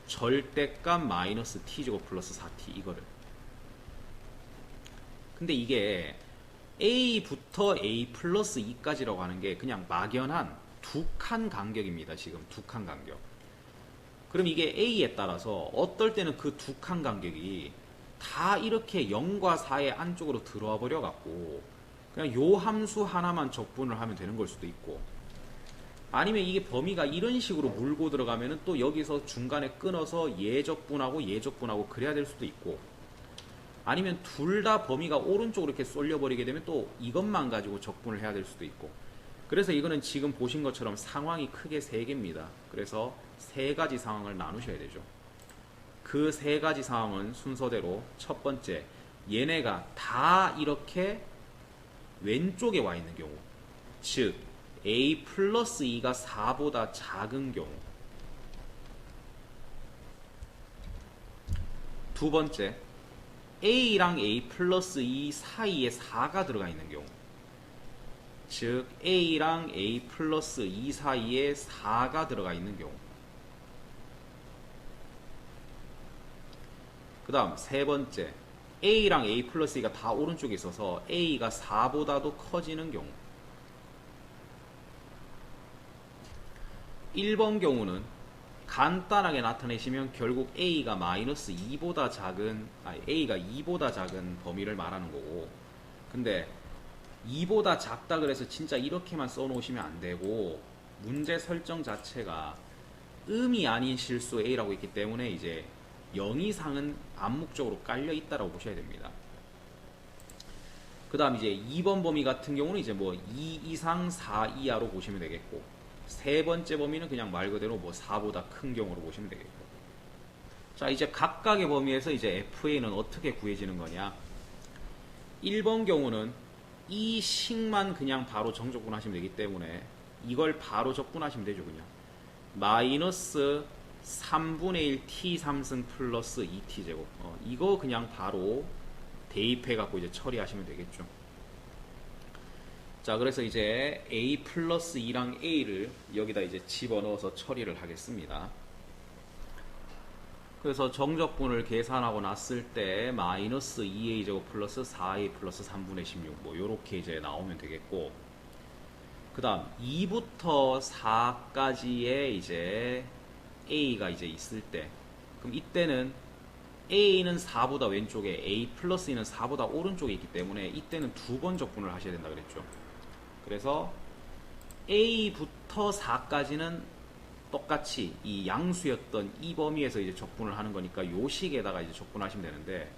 절대값 마이너스 t제곱 플러스 4t 이거를. 근데 이게 A부터 A 플러스 2까지라고 하는 게 그냥 막연한 두 칸 간격입니다. 지금 두 칸 간격. 그럼 이게 A에 따라서 어떨 때는 그 두 칸 간격이 다 이렇게 0과 4의 안쪽으로 들어와 버려 갖고 그냥 요 함수 하나만 적분을 하면 되는 걸 수도 있고, 아니면 이게 범위가 이런 식으로 물고 들어가면은 또 여기서 중간에 끊어서 얘 적분하고 얘 적분하고 그래야 될 수도 있고, 아니면 둘 다 범위가 오른쪽으로 이렇게 쏠려버리게 되면 또 이것만 가지고 적분을 해야 될 수도 있고. 그래서 이거는 지금 보신 것처럼 상황이 크게 세 개입니다. 그래서 세 가지 상황을 나누셔야 되죠. 그 세 가지 상황은 순서대로 첫 번째, 얘네가 다 이렇게 왼쪽에 와 있는 경우, 즉 A 플러스 2가 4보다 작은 경우. 두 번째, A랑 A 플러스 2 사이에 4가 들어가 있는 경우, 즉 A랑 A 플러스 2 사이에 4가 들어가 있는 경우. 그 다음 세 번째, A랑 A 플러스 2가 다 오른쪽에 있어서 A가 4보다도 커지는 경우. 1번 경우는 간단하게 나타내시면 결국 A가 마이너스 2보다 작은, A가 2보다 작은 범위를 말하는 거고, 근데 2보다 작다 그래서 진짜 이렇게만 써놓으시면 안 되고, 문제 설정 자체가 음이 아닌 실수 A라고 있기 때문에 이제 0 이상은 암묵적으로 깔려 있다라고 보셔야 됩니다. 그 다음 이제 2번 범위 같은 경우는 이제 뭐 2 이상 4 이하로 보시면 되겠고, 세 번째 범위는 그냥 말 그대로 뭐 4보다 큰 경우로 보시면 되겠고. 자, 이제 각각의 범위에서 이제 FA는 어떻게 구해지는 거냐. 1번 경우는 이 식만 그냥 바로 정적분 하시면 되기 때문에 이걸 바로 적분하시면 되죠. 그냥 마이너스 3분의 1 t 3승 플러스 2t 제곱, 이거 그냥 바로 대입해 갖고 이제 처리하시면 되겠죠. 자, 그래서 이제 A 플러스 2랑 A를 여기다 이제 집어넣어서 처리를 하겠습니다. 그래서 정적분을 계산하고 났을 때 마이너스 2A 제곱 플러스 4A 플러스 3분의 16 뭐 요렇게 이제 나오면 되겠고, 그 다음 2부터 4까지의 이제 A가 이제 있을 때, 그럼 이때는 A는 4보다 왼쪽에 A 플러스 2는 4보다 오른쪽에 있기 때문에 이때는 두 번 적분을 하셔야 된다 그랬죠. 그래서 A부터 4까지는 똑같이 이 양수였던 이 범위에서 이제 적분을 하는 거니까 요 식에다가 이제 적분하시면 되는데,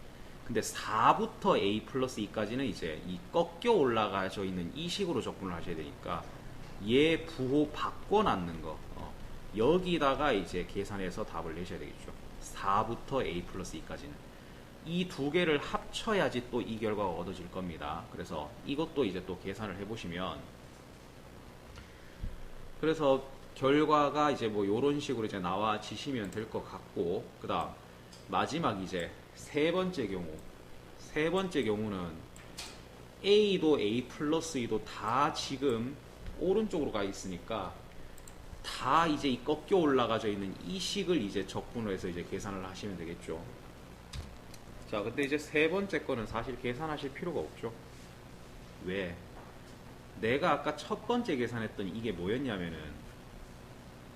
근데 4부터 A 플러스 2까지는 이제 이 꺾여 올라가져 있는 이 식으로 적분을 하셔야 되니까 얘 부호 바꿔놨는 거, 여기다가 이제 계산해서 답을 내셔야 되겠죠. 4부터 A 플러스 2까지는 이 두 개를 합쳐야지 또 이 결과가 얻어질 겁니다. 그래서 이것도 이제 또 계산을 해보시면, 그래서 결과가 이제 뭐 요런 식으로 이제 나와지시면 될 것 같고, 그 다음 마지막 이제 세 번째 경우는 A도 A 플러스 2도 다 지금 오른쪽으로 가 있으니까 다 이제 이 꺾여 올라가져 있는 이 식을 이제 적분을 해서 이제 계산을 하시면 되겠죠. 자, 근데 이제 세 번째 거는 사실 계산하실 필요가 없죠. 왜? 내가 아까 첫 번째 계산했던 이게 뭐였냐면은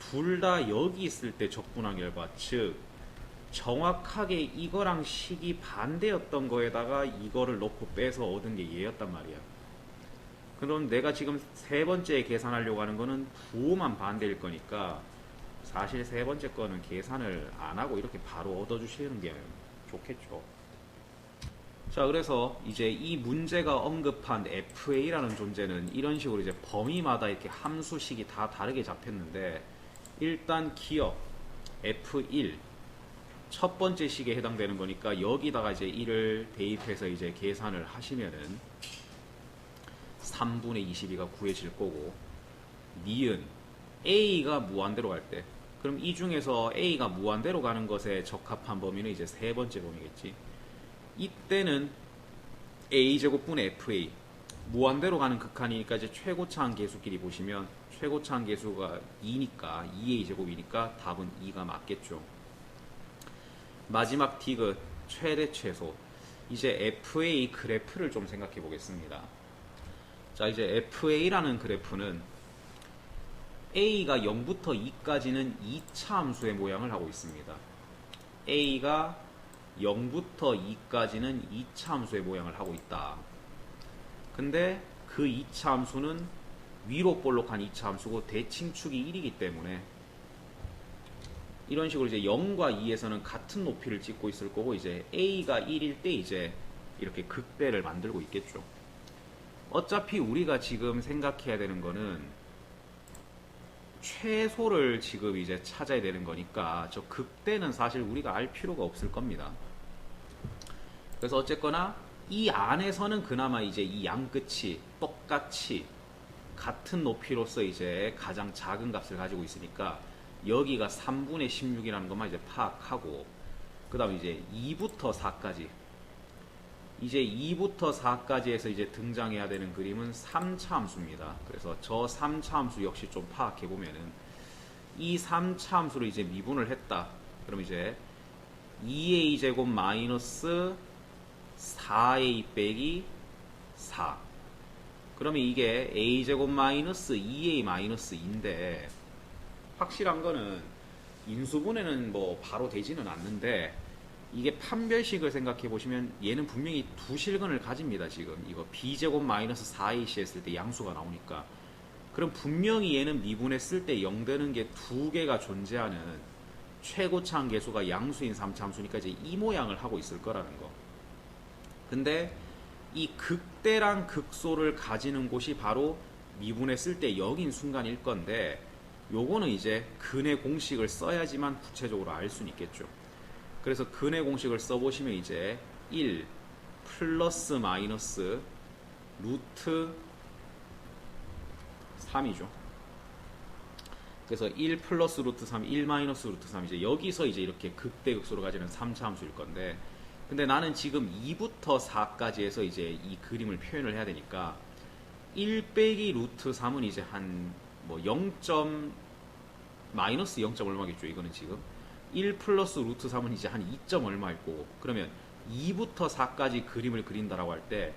둘 다 여기 있을 때 적분한 결과, 즉 정확하게 이거랑 식이 반대였던 거에다가 이거를 넣고 빼서 얻은 게 얘였단 말이야. 그럼 내가 지금 세 번째 계산하려고 하는 거는 부호만 반대일 거니까 사실 세 번째 거는 계산을 안 하고 이렇게 바로 얻어주시는 게 좋겠죠. 자, 그래서 이제 이 문제가 언급한 FA라는 존재는 이런 식으로 이제 범위마다 이렇게 함수식이 다 다르게 잡혔는데, 일단 기억 F1 첫 번째 식에 해당되는 거니까 여기다가 이제 1을 대입해서 이제 계산을 하시면은 3분의 22가 구해질 거고, 니은 A가 무한대로 갈 때, 그럼 이 중에서 A가 무한대로 가는 것에 적합한 범위는 이제 세 번째 범위겠지. 이때는 A제곱분의 FA, 무한대로 가는 극한이니까 이제 최고차항 계수끼리 보시면 최고차항 계수가 2니까 2A제곱이니까 답은 2가 맞겠죠. 마지막 디귿 최대 최소, 이제 FA 그래프를 좀 생각해 보겠습니다. 자, 이제 FA라는 그래프는 A가 0부터 2까지는 2차 함수의 모양을 하고 있습니다. A가 0부터 2까지는 2차 함수의 모양을 하고 있다. 근데 그 2차 함수는 위로 볼록한 2차 함수고 대칭축이 1이기 때문에 이런 식으로 이제 0과 2에서는 같은 높이를 찍고 있을 거고, 이제 A가 1일 때 이제 이렇게 극대를 만들고 있겠죠. 어차피 우리가 지금 생각해야 되는 거는 최소를 지금 이제 찾아야 되는 거니까 저 극대는 사실 우리가 알 필요가 없을 겁니다. 그래서 어쨌거나 이 안에서는 그나마 이제 이 양끝이 똑같이 같은 높이로서 이제 가장 작은 값을 가지고 있으니까 여기가 3분의 16이라는 것만 이제 파악하고, 그 다음에 이제 2부터 4까지, 이제 2부터 4까지 해서 이제 등장해야 되는 그림은 3차 함수입니다. 그래서 저 3차 함수 역시 좀 파악해 보면은 이 3차 함수를 이제 미분을 했다. 그럼 이제 2a제곱 마이너스 4a 빼기 4. 그러면 이게 a제곱 마이너스 2a 마이너스 2인데, 확실한 거는 인수분해는 뭐 바로 되지는 않는데, 이게 판별식을 생각해 보시면 얘는 분명히 두 실근을 가집니다. 지금 이거 b제곱 마이너스 4ac 했을 때 양수가 나오니까, 그럼 분명히 얘는 미분했을 때 0 되는 게 두 개가 존재하는 최고차항 계수가 양수인 3차 함수니까 이제 이 모양을 하고 있을 거라는 거. 근데 이 극대랑 극소를 가지는 곳이 바로 미분했을 때 0인 순간일 건데, 요거는 이제 근의 공식을 써야지만 구체적으로 알 수는 있겠죠. 그래서 근의 공식을 써보시면 이제 1 플러스 마이너스 루트 3이죠. 그래서 1 플러스 루트 3, 1 마이너스 루트 3, 이제 여기서 이제 이렇게 극대극소로 가지는 3차 함수일 건데, 근데 나는 지금 2부터 4까지 해서 이제 이 그림을 표현을 해야 되니까 1 빼기 루트 3은 이제 한 뭐 0. 마이너스 0. 얼마겠죠. 이거는 지금 1 플러스 루트 3은 이제 한 2. 얼마일 거고, 그러면 2부터 4까지 그림을 그린다라고 할 때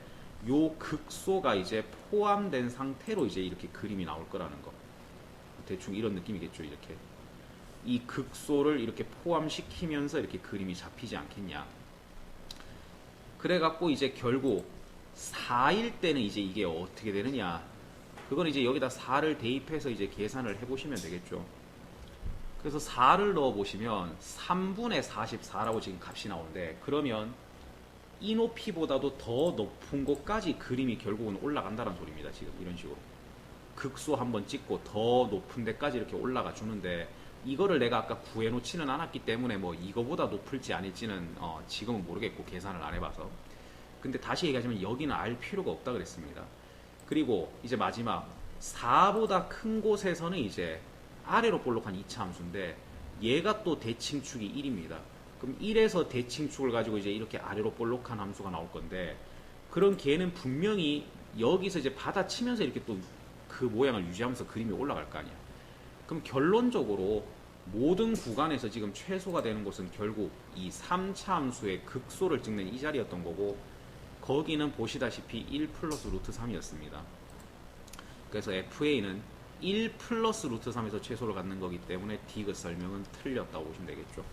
요 극소가 이제 포함된 상태로 이제 이렇게 그림이 나올 거라는 거. 대충 이런 느낌이겠죠. 이렇게 이 극소를 이렇게 포함시키면서 이렇게 그림이 잡히지 않겠냐. 그래갖고 이제 결국 4일 때는 이제 이게 어떻게 되느냐, 그건 이제 여기다 4를 대입해서 이제 계산을 해보시면 되겠죠. 그래서 4를 넣어보시면 3분의 44라고 지금 값이 나오는데, 그러면 이 높이보다도 더 높은 곳까지 그림이 결국은 올라간다는 소리입니다. 지금 이런 식으로 극소 한번 찍고 더 높은 데까지 이렇게 올라가 주는데, 이거를 내가 아까 구해놓지는 않았기 때문에 뭐 이거보다 높을지 아닐지는 지금은 모르겠고 계산을 안 해봐서. 근데 다시 얘기하자면 여기는 알 필요가 없다 그랬습니다. 그리고 이제 마지막 4보다 큰 곳에서는 이제 아래로 볼록한 2차 함수인데, 얘가 또 대칭축이 1입니다. 그럼 1에서 대칭축을 가지고 이제 이렇게 아래로 볼록한 함수가 나올 건데, 그런 걔는 분명히 여기서 이제 받아치면서 이렇게 또 그 모양을 유지하면서 그림이 올라갈 거 아니야. 그럼 결론적으로 모든 구간에서 지금 최소가 되는 곳은 결국 이 3차 함수의 극소를 찍는 이 자리였던 거고, 거기는 보시다시피 1 플러스 루트 3이었습니다. 그래서 FA는 1 플러스 루트 3에서 최소를 갖는 거기 때문에 디귿 설명은 틀렸다고 보시면 되겠죠.